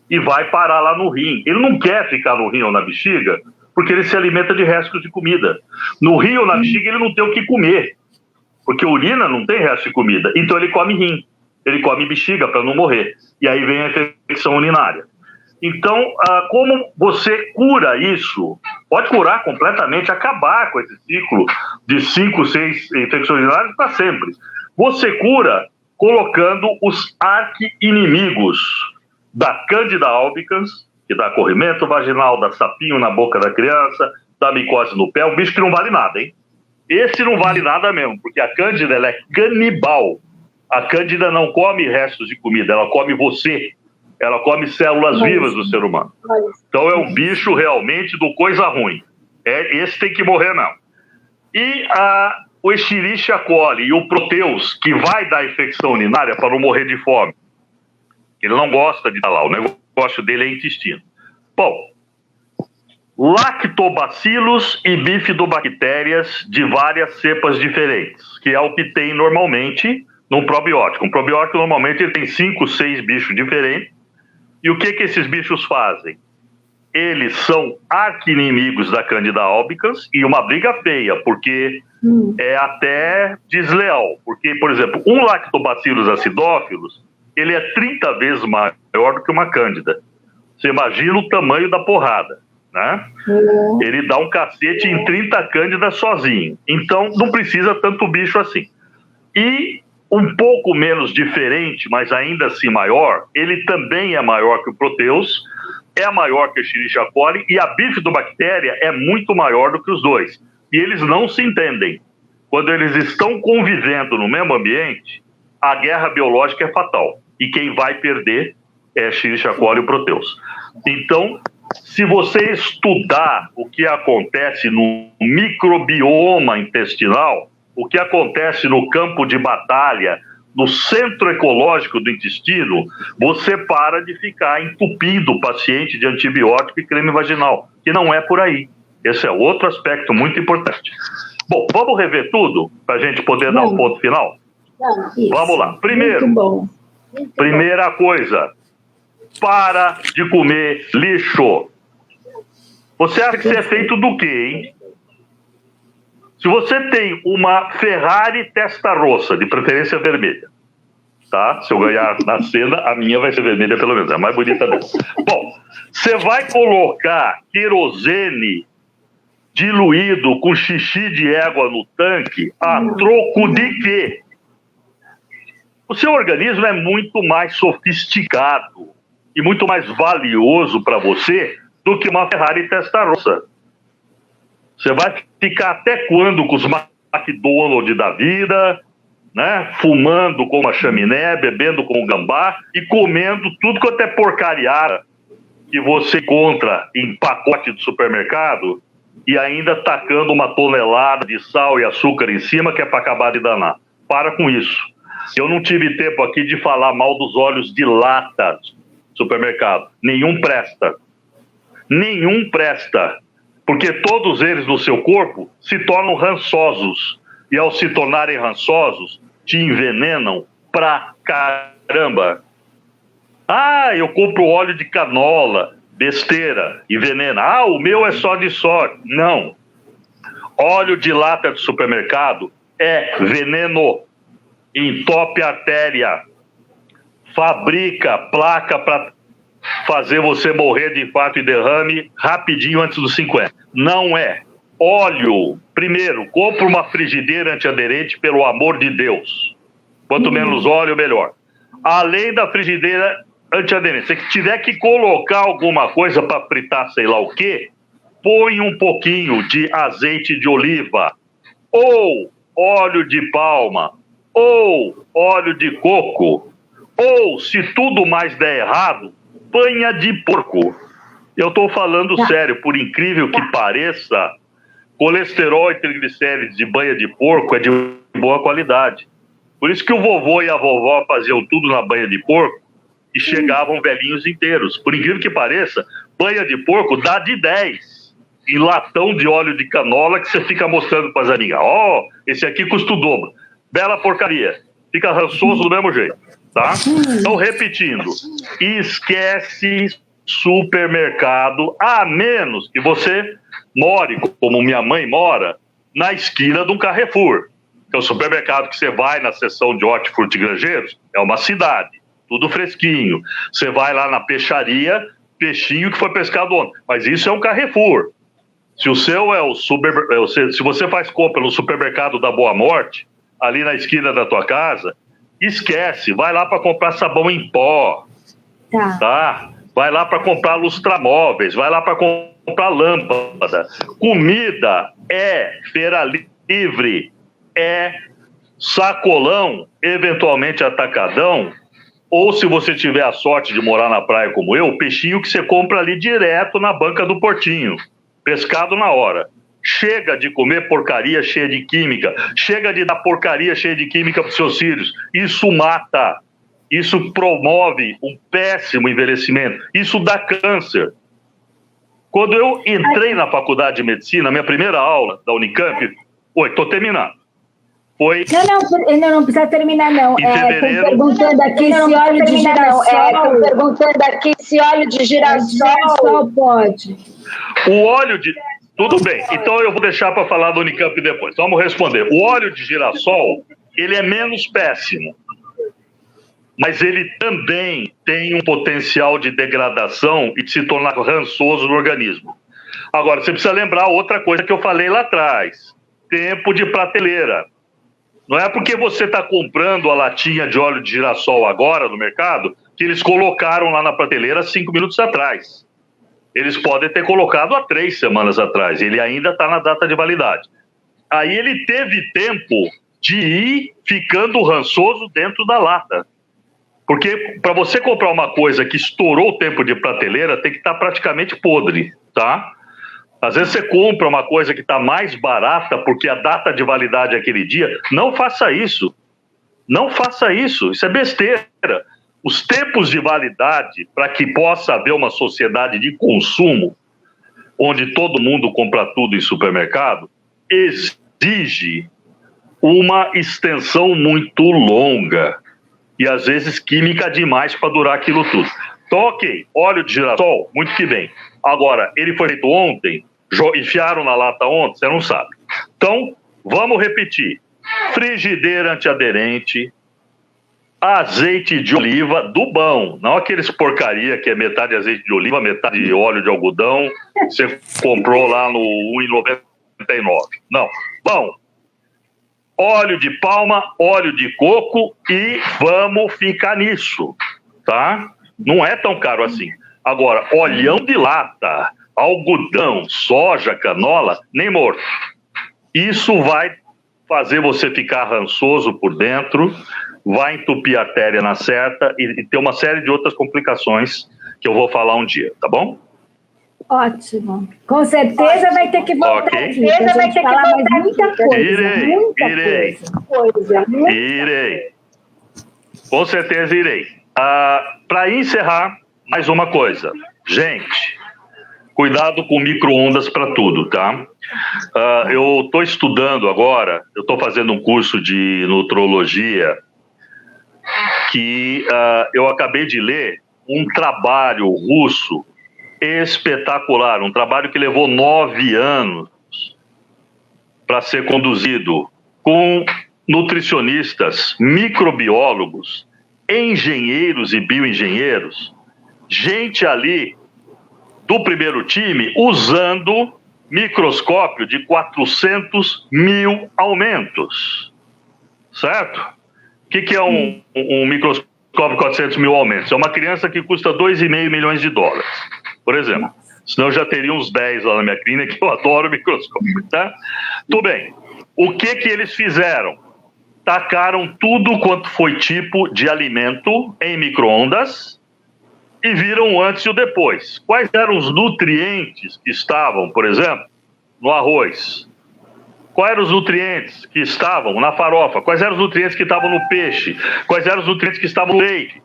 Speaker 2: e vai parar lá no rim. Ele não quer ficar no rim ou na bexiga, porque ele se alimenta de restos de comida. No rim ou na bexiga ele não tem o que comer, porque a urina não tem resto de comida. Então ele come rim, ele come bexiga para não morrer. E aí vem a infecção urinária. Então, como você cura isso? Pode curar completamente, acabar com esse ciclo de 5, 6 infecções urinárias para sempre. Você cura colocando os arqui-inimigos da Candida albicans, que dá corrimento vaginal, dá sapinho na boca da criança, dá micose no pé, um bicho que não vale nada, hein? Esse não vale nada mesmo, porque a Cândida ela é canibal. A Cândida não come restos de comida, ela come você. Ela come células vivas do ser humano. Então é um bicho realmente do coisa ruim. Esse tem que morrer, não. E o Escherichia coli e o Proteus, que vai dar infecção urinária para não morrer de fome. Ele não gosta de estar lá, o negócio dele é intestino. Bom, lactobacillus e bifidobactérias de várias cepas diferentes, que é o que tem normalmente num probiótico. Um probiótico normalmente ele tem 5, 6 bichos diferentes. E o que esses bichos fazem? Eles são arqui-inimigos da Candida albicans e uma briga feia, porque é até desleal. Porque, por exemplo, um Lactobacillus acidófilos, ele é 30 vezes maior do que uma Cândida. Você imagina o tamanho da porrada, né? Ele dá um cacete em 30 Cândidas sozinho. Então, não precisa tanto bicho assim. E um pouco menos diferente, mas ainda assim maior, ele também é maior que o Proteus, é maior que a Escherichia coli, e a bifidobactéria é muito maior do que os dois. E eles não se entendem. Quando eles estão convivendo no mesmo ambiente, a guerra biológica é fatal. E quem vai perder é a Escherichia coli e o Proteus. Então, se você estudar o que acontece no microbioma intestinal, o que acontece no campo de batalha, no centro ecológico do intestino, você para de ficar entupindo o paciente de antibiótico e creme vaginal, que não é por aí. Esse é outro aspecto muito importante. Bom, vamos rever tudo para a gente poder dar um ponto final? Vamos lá. Primeiro, primeira coisa, para de comer lixo. Você acha que você é feito do quê, hein? Se você tem uma Ferrari Testarossa, de preferência vermelha, tá? Se eu ganhar na cena, a minha vai ser vermelha pelo menos, é a mais bonita dela. Bom, você vai colocar querosene diluído com xixi de égua no tanque a troco de quê? O seu organismo é muito mais sofisticado e muito mais valioso para você do que uma Ferrari Testarossa. Você vai ficar até quando com os McDonald's da vida, né? Fumando com uma chaminé, bebendo com um gambá e comendo tudo quanto é porcariada que você encontra em pacote de supermercado e ainda tacando uma tonelada de sal e açúcar em cima que é para acabar de danar. Para com isso. Eu não tive tempo aqui de falar mal dos óleos de lata do supermercado. Nenhum presta. Nenhum presta. Porque todos eles no seu corpo se tornam rançosos. E ao se tornarem rançosos, te envenenam pra caramba. Ah, eu compro óleo de canola, besteira e veneno. Ah, o meu é só de soja. Não. Óleo de lata de supermercado é veneno. Entope a artéria. Fabrica placa para fazer você morrer de infarto e derrame rapidinho antes dos 50. Não é. Óleo, primeiro, compra uma frigideira antiaderente, pelo amor de Deus. Quanto menos óleo, melhor. Além da frigideira antiaderente, se tiver que colocar alguma coisa para fritar sei lá o quê, põe um pouquinho de azeite de oliva, ou óleo de palma, ou óleo de coco, ou, se tudo mais der errado, banha de porco. Eu estou falando sério, por incrível que pareça, colesterol e triglicérides de banha de porco é de boa qualidade. Por isso que o vovô e a vovó faziam tudo na banha de porco e chegavam velhinhos inteiros. Por incrível que pareça, banha de porco dá de 10 em latão de óleo de canola que você fica mostrando para as amigas. Ó, esse aqui custa o dobro. Bela porcaria. Fica rançoso do mesmo jeito, tá? Então, repetindo, esquece supermercado, a menos que você more, como minha mãe mora, na esquina de um Carrefour. Que é o supermercado que você vai na seção de hortifruti granjeiros, é uma cidade, tudo fresquinho. Você vai lá na peixaria, peixinho que foi pescado ontem. Mas isso é um Carrefour. Se o seu é se você faz compra no supermercado da Boa Morte, ali na esquina da tua casa, esquece, vai lá para comprar sabão em pó, tá? Vai lá para comprar lustramóveis, vai lá para comprar lâmpada. Comida é feira livre, é sacolão, eventualmente atacadão, ou se você tiver a sorte de morar na praia como eu, peixinho que você compra ali direto na banca do portinho, pescado na hora. Chega de comer porcaria cheia de química, chega de dar porcaria cheia de química para os seus filhos. Isso mata, isso promove um péssimo envelhecimento, isso dá câncer. Quando eu entrei na faculdade de medicina, minha primeira aula da Unicamp, estou terminando. Foi...
Speaker 1: Não precisa terminar, não.
Speaker 2: Fevereiro...
Speaker 1: perguntando aqui se óleo de girassol...
Speaker 3: perguntando aqui se óleo de
Speaker 1: girassol pode.
Speaker 2: O óleo de... Tudo bem, então eu vou deixar para falar do Unicamp depois. Então vamos responder. O óleo de girassol, ele é menos péssimo, mas ele também tem um potencial de degradação e de se tornar rançoso no organismo. Agora, você precisa lembrar outra coisa que eu falei lá atrás. Tempo de prateleira. Não é porque você está comprando a latinha de óleo de girassol agora no mercado que eles colocaram lá na prateleira 5 minutos atrás. Eles podem ter colocado há 3 semanas atrás. Ele ainda está na data de validade. Aí ele teve tempo de ir ficando rançoso dentro da lata. Porque para você comprar uma coisa que estourou o tempo de prateleira, tem que estar praticamente podre, tá? Às vezes você compra uma coisa que está mais barata porque a data de validade é aquele dia. Não faça isso. Não faça isso. Isso é besteira. Os tempos de validade, para que possa haver uma sociedade de consumo, onde todo mundo compra tudo em supermercado, exige uma extensão muito longa. E às vezes química demais para durar aquilo tudo. Então, ok, óleo de girassol, muito que bem. Agora, ele foi feito ontem, enfiaram na lata ontem, você não sabe. Então, vamos repetir. Frigideira antiaderente, azeite de oliva do bom, não aqueles porcaria que é metade azeite de oliva, metade óleo de algodão, você comprou lá no R$1,99. Não, bom. Óleo de palma, óleo de coco e vamos ficar nisso, tá? Não é tão caro assim. Agora, olhão de lata, algodão, soja, canola, nem morto. Isso vai fazer você ficar rançoso por dentro, vai entupir a artéria na certa e ter uma série de outras complicações que eu vou falar um dia, tá bom?
Speaker 1: Ótimo. Com certeza vai ter que voltar
Speaker 2: okay.
Speaker 1: Aqui. Vai ter que falar mais muita coisa.
Speaker 2: Irei. Com certeza irei. Para encerrar, mais uma coisa. Gente, cuidado com micro-ondas para tudo, tá? Eu estou estudando agora, eu estou fazendo um curso de nutrologia que eu acabei de ler um trabalho russo espetacular, um trabalho que levou 9 anos para ser conduzido, com nutricionistas, microbiólogos, engenheiros e bioengenheiros, gente ali do primeiro time usando microscópio de 400 mil aumentos, certo? O que é um microscópio de 400 mil aumentos? É uma criança que custa $2,5 milhões, por exemplo. Senão eu já teria uns 10 lá na minha clínica, que eu adoro microscópio, tá? Tudo bem. O que eles fizeram? Tacaram tudo quanto foi tipo de alimento em micro-ondas e viram o antes e o depois. Quais eram os nutrientes que estavam, por exemplo, no arroz? Quais eram os nutrientes que estavam na farofa? Quais eram os nutrientes que estavam no peixe? Quais eram os nutrientes que estavam no leite?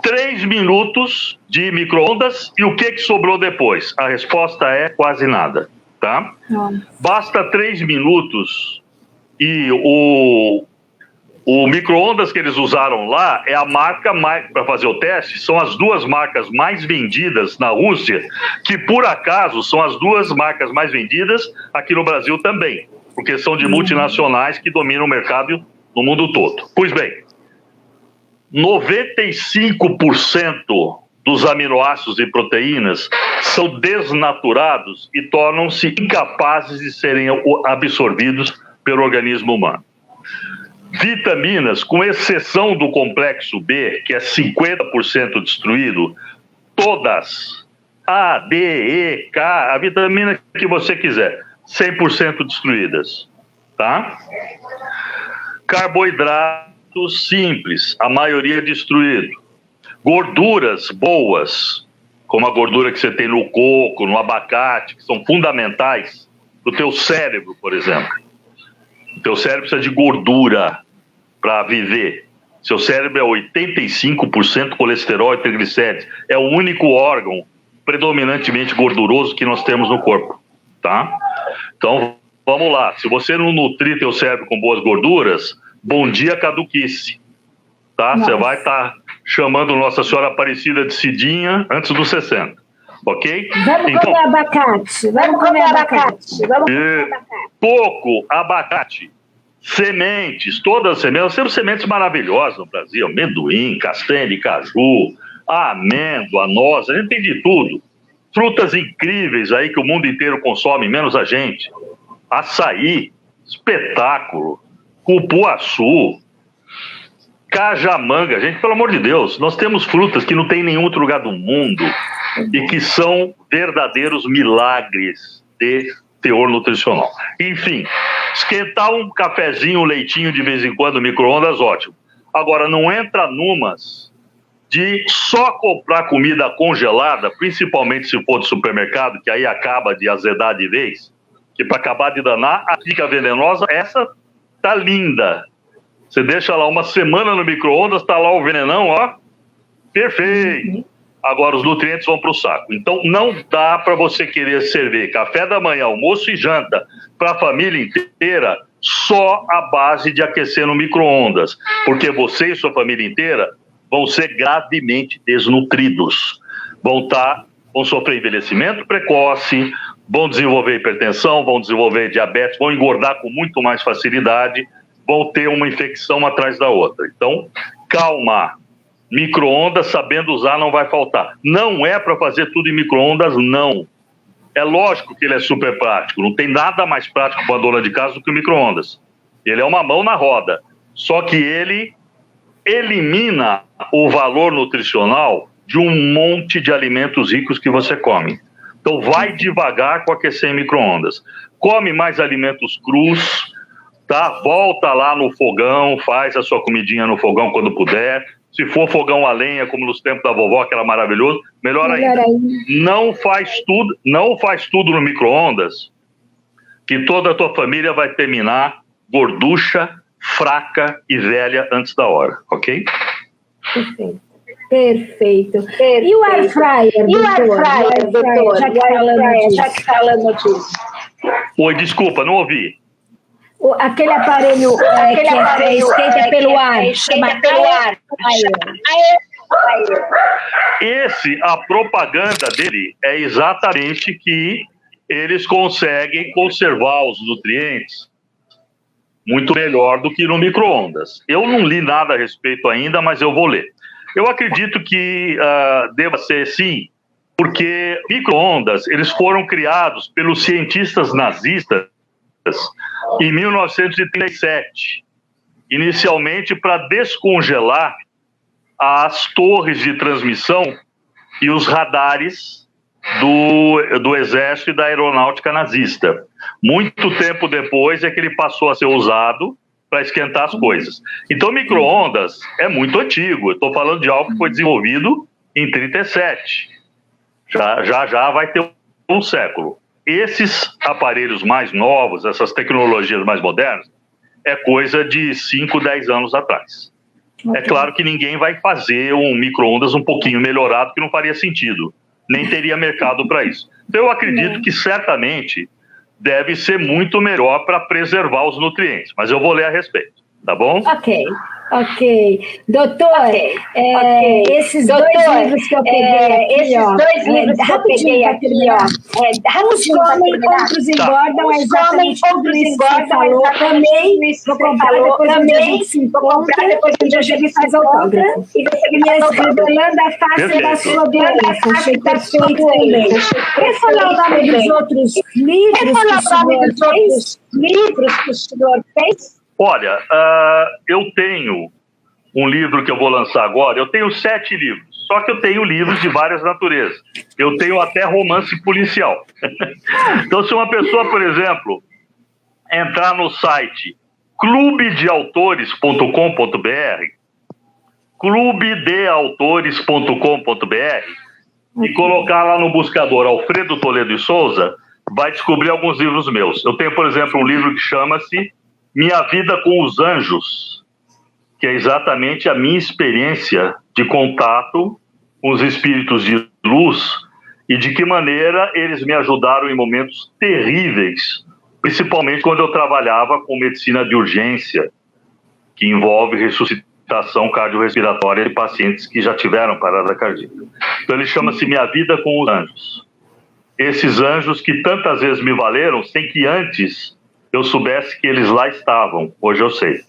Speaker 2: 3 minutos de micro-ondas e o que sobrou depois? A resposta é quase nada, tá? Basta 3 minutos e o micro-ondas que eles usaram lá é a marca para fazer o teste, são as 2 marcas mais vendidas na Rússia, que por acaso são as 2 marcas mais vendidas aqui no Brasil também, porque são de multinacionais que dominam o mercado no mundo todo. Pois bem, 95% dos aminoácidos e proteínas são desnaturados e tornam-se incapazes de serem absorvidos pelo organismo humano. Vitaminas, com exceção do complexo B, que é 50% destruído, todas, A, D, E, K, a vitamina que você quiser, 100% destruídas, tá? Carboidratos simples, a maioria destruído. Gorduras boas, como a gordura que você tem no coco, no abacate, que são fundamentais para o teu cérebro, por exemplo. O teu cérebro precisa de gordura para viver. Seu cérebro é 85% colesterol e triglicérides. É o único órgão predominantemente gorduroso que nós temos no corpo, tá? Então, vamos lá. Se você não nutrir teu cérebro com boas gorduras, bom dia caduquice, tá? Você vai estar chamando Nossa Senhora Aparecida de Cidinha antes dos 60, ok?
Speaker 1: Vamos comer abacate.
Speaker 2: Coco, abacate, sementes, todas as sementes. Nós temos sementes maravilhosas no Brasil: amendoim, castanha de caju, amêndoa, noz, a gente tem de tudo. Frutas incríveis aí que o mundo inteiro consome, menos a gente. Açaí, espetáculo. Cupuaçu, cajamanga. Gente, pelo amor de Deus, nós temos frutas que não tem em nenhum outro lugar do mundo e que são verdadeiros milagres de teor nutricional. Enfim, esquentar um cafezinho, um leitinho de vez em quando no micro-ondas, ótimo. Agora, não entra numas de só comprar comida congelada, principalmente se for de supermercado, que aí acaba de azedar de vez, que para acabar de danar, a fica venenosa, essa tá linda. Você deixa lá uma semana no micro-ondas, tá lá o venenão, ó, perfeito. Agora os nutrientes vão para o saco. Então não dá para você querer servir café da manhã, almoço e janta para a família inteira só à base de aquecer no micro-ondas, porque você e sua família inteira vão ser gravemente desnutridos. Vão sofrer envelhecimento precoce, vão desenvolver hipertensão, vão desenvolver diabetes, vão engordar com muito mais facilidade, vão ter uma infecção atrás da outra. Então, calma. Micro-ondas, sabendo usar, não vai faltar. Não é para fazer tudo em micro-ondas, não. É lógico que ele é super prático. Não tem nada mais prático para a dona de casa do que o micro-ondas. Ele é uma mão na roda. Só que ele elimina o valor nutricional de um monte de alimentos ricos que você come. Então, vai devagar com aquecer em micro-ondas. Come mais alimentos crus, tá? Volta lá no fogão, faz a sua comidinha no fogão quando puder. Se for fogão a lenha, como nos tempos da vovó, que era maravilhoso, melhor ainda. Não faz tudo no micro-ondas, que toda a tua família vai terminar gorducha, fraca e velha antes da hora, ok?
Speaker 1: Perfeito. E o air fryer, doutor? Já que falamos disso.
Speaker 2: Oi, desculpa, não ouvi.
Speaker 1: Aquele aparelho que esquenta pelo ar, chama
Speaker 2: A propaganda dele é exatamente que eles conseguem conservar os nutrientes muito melhor do que no micro-ondas. Eu não li nada a respeito ainda, mas eu vou ler. Eu acredito que deva ser sim, porque micro-ondas eles foram criados pelos cientistas nazistas em 1937, inicialmente para descongelar as torres de transmissão e os radares do exército e da aeronáutica nazista. Muito tempo depois é que ele passou a ser usado para esquentar as coisas. Então, micro-ondas é muito antigo. Eu estou falando de algo que foi desenvolvido em 1937. Já vai ter um século. Esses aparelhos mais novos, essas tecnologias mais modernas, é coisa de 5, 10 anos atrás. É claro que ninguém vai fazer um micro-ondas um pouquinho melhorado, que não faria sentido. Nem teria mercado para isso. Então, eu acredito que certamente deve ser muito melhor para preservar os nutrientes. Mas eu vou ler a respeito, tá bom?
Speaker 1: Ok. Doutor, esses dois livros que eu peguei aqui, Uns Comem, Outros Engordam, é exatamente tudo isso que você falou. Também vou comprar depois de um dia a gente se encontra e você faz autógrafo. E revelando a face da sua doença. Achei perfeito também. Quer falar o nome dos outros livros que o senhor fez?
Speaker 2: Olha, eu tenho um livro que eu vou lançar agora. Eu tenho 7 livros, só que eu tenho livros de várias naturezas. Eu tenho até romance policial. Então, se uma pessoa, por exemplo, entrar no site clubedeautores.com.br, clubedeautores.com.br, e colocar lá no buscador Alfredo Toledo e Souza, vai descobrir alguns livros meus. Eu tenho, por exemplo, um livro que chama-se Minha Vida com os Anjos, que é exatamente a minha experiência de contato com os espíritos de luz e de que maneira eles me ajudaram em momentos terríveis, principalmente quando eu trabalhava com medicina de urgência, que envolve ressuscitação cardiorrespiratória de pacientes que já tiveram parada cardíaca. Então ele chama-se Minha Vida com os Anjos. Esses anjos que tantas vezes me valeram sem que antes eu soubesse que eles lá estavam. Hoje eu sei.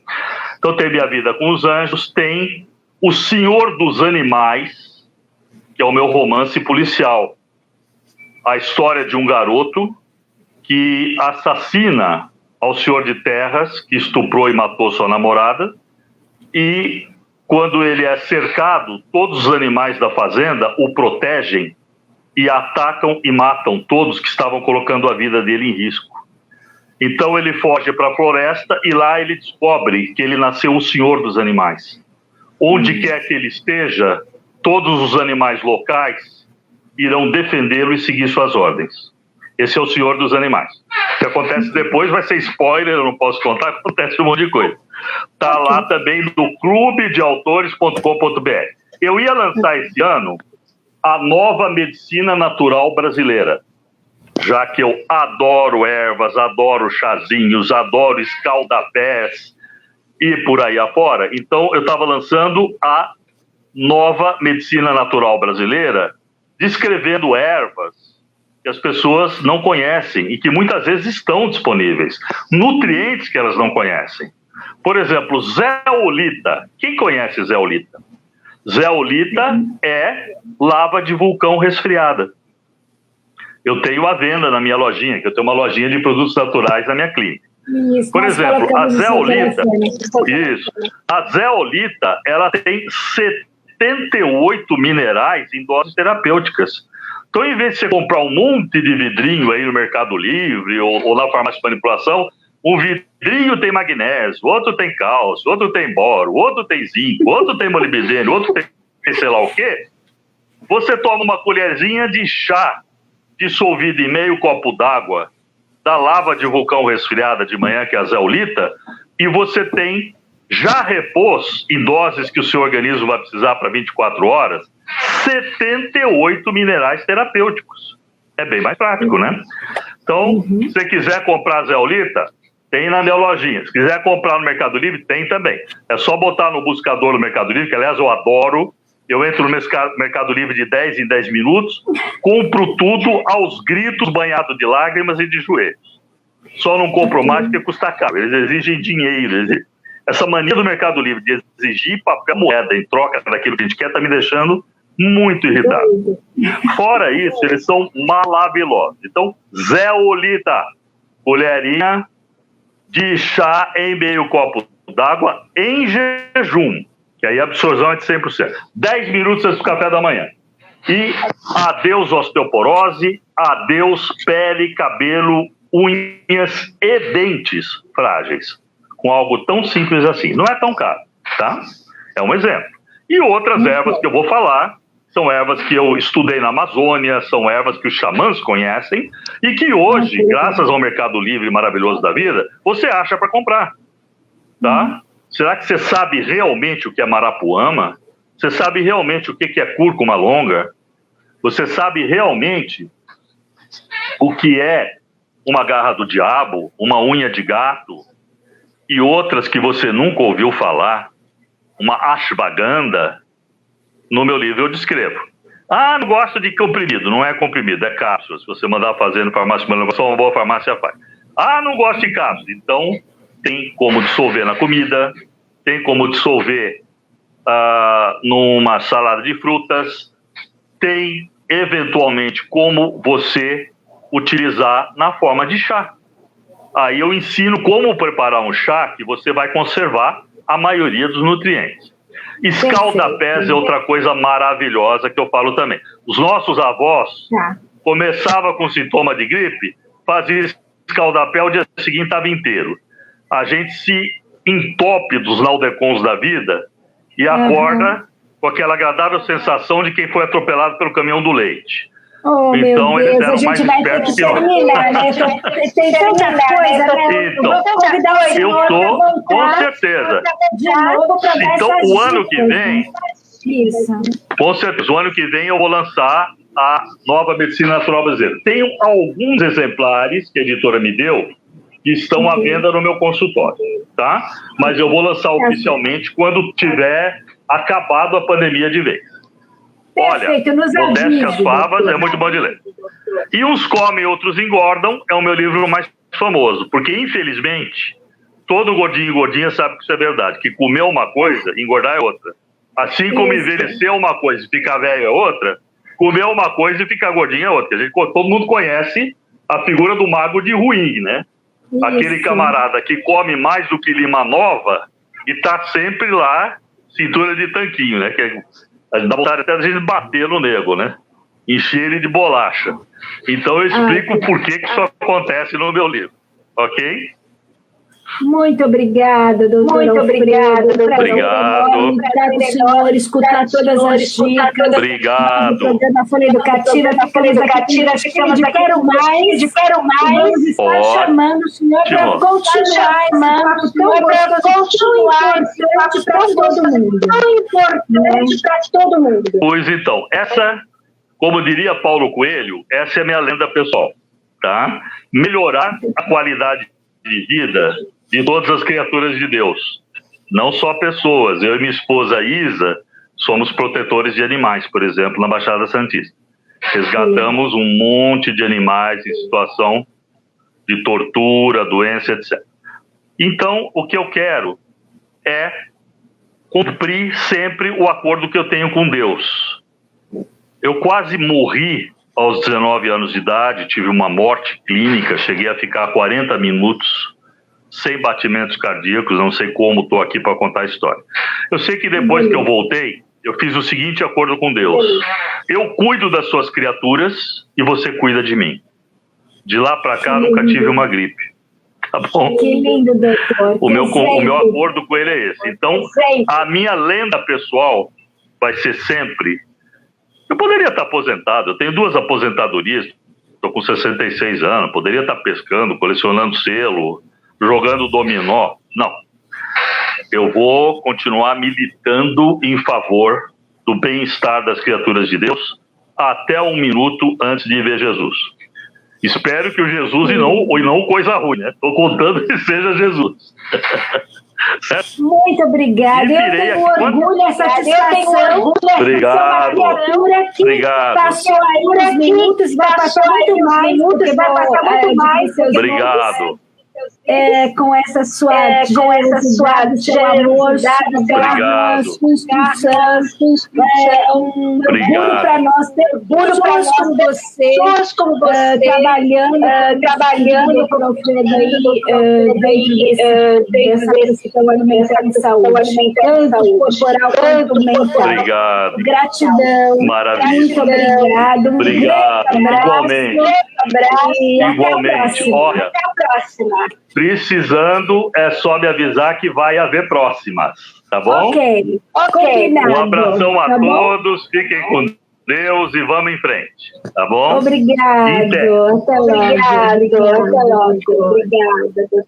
Speaker 2: Então tem Minha Vida com os Anjos, tem O Senhor dos Animais, que é o meu romance policial. A história de um garoto que assassina ao senhor de terras, que estuprou e matou sua namorada, e quando ele é cercado, todos os animais da fazenda o protegem e atacam e matam todos que estavam colocando a vida dele em risco. Então ele foge para a floresta e lá ele descobre que ele nasceu o senhor dos animais. Onde quer que ele esteja, todos os animais locais irão defendê-lo e seguir suas ordens. Esse é o senhor dos animais. O que acontece depois vai ser spoiler, eu não posso contar, acontece um monte de coisa. Está lá também no clubedeautores.com.br. Eu ia lançar esse ano a nova medicina natural brasileira, já que eu adoro ervas, adoro chazinhos, adoro escaldapés e por aí afora. Então, eu estava lançando a nova medicina natural brasileira, descrevendo ervas que as pessoas não conhecem e que muitas vezes estão disponíveis, nutrientes que elas não conhecem. Por exemplo, zeolita. Quem conhece zeolita? Zeolita é lava de vulcão resfriada. Eu tenho à venda na minha lojinha, que eu tenho uma lojinha de produtos naturais na minha clínica.
Speaker 1: Isso,
Speaker 2: por exemplo, a zeolita, a zeolita, ela tem 78 minerais em doses terapêuticas. Então, em vez de você comprar um monte de vidrinho aí no Mercado Livre ou na farmácia de manipulação, um vidrinho tem magnésio, outro tem cálcio, outro tem boro, outro tem zinco, outro tem molibdênio, outro tem sei lá o quê, você toma uma colherzinha de chá dissolvido em meio copo d'água da lava de vulcão resfriada de manhã, que é a zeolita, e você tem, já repôs em doses que o seu organismo vai precisar para 24 horas, 78 minerais terapêuticos. É bem mais prático, né? Então, se você quiser comprar a zeolita, tem na minha lojinha. Se quiser comprar no Mercado Livre, tem também. É só botar no buscador do Mercado Livre, que aliás eu adoro, Eu entro no Mercado Livre de 10 em 10 minutos, compro tudo aos gritos, banhado de lágrimas e de joelhos. Só não compro mais porque custa caro. Eles exigem dinheiro. Essa mania do Mercado Livre de exigir papel moeda em troca daquilo que a gente quer está me deixando muito irritado. Fora isso, eles são maravilhosos. Então, zeolita, colherinha de chá em meio copo d'água em jejum, que aí a absorção é de 100%. 10 minutos antes do café da manhã. E adeus osteoporose, adeus pele, cabelo, unhas e dentes frágeis. Com algo tão simples assim. Não é tão caro, tá? É um exemplo. E outras ervas que eu vou falar são ervas que eu estudei na Amazônia, são ervas que os xamãs conhecem e que hoje, graças ao Mercado Livre maravilhoso da vida, você acha para comprar, tá? Será que você sabe realmente o que é marapuama? Você sabe realmente o que é cúrcuma longa? Você sabe realmente o que é uma garra do diabo, uma unha de gato e outras que você nunca ouviu falar? Uma ashwagandha? No meu livro eu descrevo. Ah, não gosto de comprimido. Não é comprimido, é cápsula. Se você mandar fazer no farmácia, só uma boa farmácia faz. Ah, não gosto de cápsula. Então, tem como dissolver na comida, tem como dissolver numa salada de frutas, tem, eventualmente, como você utilizar na forma de chá. Aí eu ensino como preparar um chá que você vai conservar a maioria dos nutrientes. Escaldapés é outra coisa maravilhosa que eu falo também. Os nossos avós começavam com sintoma de gripe, fazia escaldapé, o dia seguinte estava inteiro. A gente se entope dos naldecons da vida e acorda com aquela agradável sensação de quem foi atropelado pelo caminhão do leite.
Speaker 1: Oh,
Speaker 2: então,
Speaker 1: meu Deus,
Speaker 2: eles eram
Speaker 1: a gente
Speaker 2: mais
Speaker 1: vai ter que
Speaker 2: espertos que nós.
Speaker 1: terminar, né? Tem tanta coisa, né?
Speaker 2: Então,
Speaker 1: vou convidar o senhor
Speaker 2: eu tô,
Speaker 1: pra voltar
Speaker 2: com certeza.
Speaker 1: de novo para dar
Speaker 2: Então,
Speaker 1: essas
Speaker 2: o ano
Speaker 1: dicas,
Speaker 2: que vem,
Speaker 1: Isso.
Speaker 2: com certeza, o ano que vem eu vou lançar a nova medicina natural brasileira. Tenho alguns exemplares que a editora me deu que estão à venda no meu consultório, tá? Mas eu vou lançar oficialmente quando tiver acabado a pandemia de vez.
Speaker 1: Perfeito,
Speaker 2: Olha,
Speaker 1: nos
Speaker 2: Modéstia
Speaker 1: avise,
Speaker 2: as favas
Speaker 1: doutor.
Speaker 2: é muito bom de ler. E Uns Comem, Outros Engordam é o meu livro mais famoso, porque, infelizmente, todo gordinho e gordinha sabe que isso é verdade, que comer uma coisa, engordar é outra. Assim como envelhecer uma coisa e ficar velho é outra, comer uma coisa e ficar gordinho é outra. Todo mundo conhece a figura do mago de Ruim, né?
Speaker 1: Isso.
Speaker 2: Aquele camarada que come mais do que lima nova e tá sempre lá, cintura de tanquinho, né? Que dá vontade até de a gente bater no nego, né? Encher ele de bolacha. Então eu explico por que isso acontece no meu livro, ok?
Speaker 1: Muito obrigada, doutor.
Speaker 3: Muito obrigada, doutor.
Speaker 2: Obrigado.
Speaker 1: Obrigado, senhor, escutar todas as dicas.
Speaker 2: Obrigado.
Speaker 1: O programa Folha Educativa, ficamos aqui de quero mais, vamos estar chamando o senhor para continuar esse papo tão gostoso, tão importante para todo mundo.
Speaker 2: Pois então, essa, como diria Paulo Coelho, essa é a minha lenda pessoal, tá? Melhorar a qualidade de vida de todas as criaturas de Deus, não só pessoas. Eu e minha esposa Isa somos protetores de animais, por exemplo, na Baixada Santista. Resgatamos um monte de animais em situação de tortura, doença, etc. Então, o que eu quero é cumprir sempre o acordo que eu tenho com Deus. Eu quase morri aos 19 anos de idade, tive uma morte clínica, cheguei a ficar 40 minutos sem batimentos cardíacos, não sei como estou aqui para contar a história. Eu sei que depois que eu voltei, eu fiz o seguinte acordo com Deus: eu cuido das suas criaturas e você cuida de mim. De lá para cá, nunca tive uma gripe. Tá bom?
Speaker 1: Que lindo, doutor.
Speaker 2: O meu acordo com ele é esse. Então, a minha lenda pessoal vai ser sempre... Eu poderia estar aposentado, eu tenho 2 aposentadorias, estou com 66 anos, poderia estar pescando, colecionando selo, jogando dominó. Não. Eu vou continuar militando em favor do bem-estar das criaturas de Deus até 1 minuto antes de ver Jesus. Espero que o Jesus e não coisa ruim, né? Estou contando que seja Jesus. Certo?
Speaker 1: Muito obrigada. Eu tenho orgulho e satisfação.
Speaker 2: Obrigado.
Speaker 1: Uma criatura que passou aí uns minutos, vai passar muito mais, porque vai passar muito mais.
Speaker 2: Obrigado.
Speaker 1: Com essa sua generosidade, seu amor, sua instituição. É um orgulho para nós ter pessoas como você, trabalhando com o Alfredo aí, dentro desse plano alimentar de saúde, tanto corporal quanto mental.
Speaker 2: Obrigado.
Speaker 1: Gratidão.
Speaker 2: Maravilha.
Speaker 1: Muito obrigado.
Speaker 2: Obrigado. Igualmente.
Speaker 1: E
Speaker 2: Igualmente. Olha,
Speaker 3: Até a próxima.
Speaker 2: precisando, é só me avisar que vai haver próximas, tá bom?
Speaker 1: Ok. Combinado.
Speaker 2: Um abração a
Speaker 1: Tá bom?
Speaker 2: todos, fiquem com Deus e vamos em frente, tá bom?
Speaker 1: Obrigado. Até logo.
Speaker 3: Obrigada, doutor.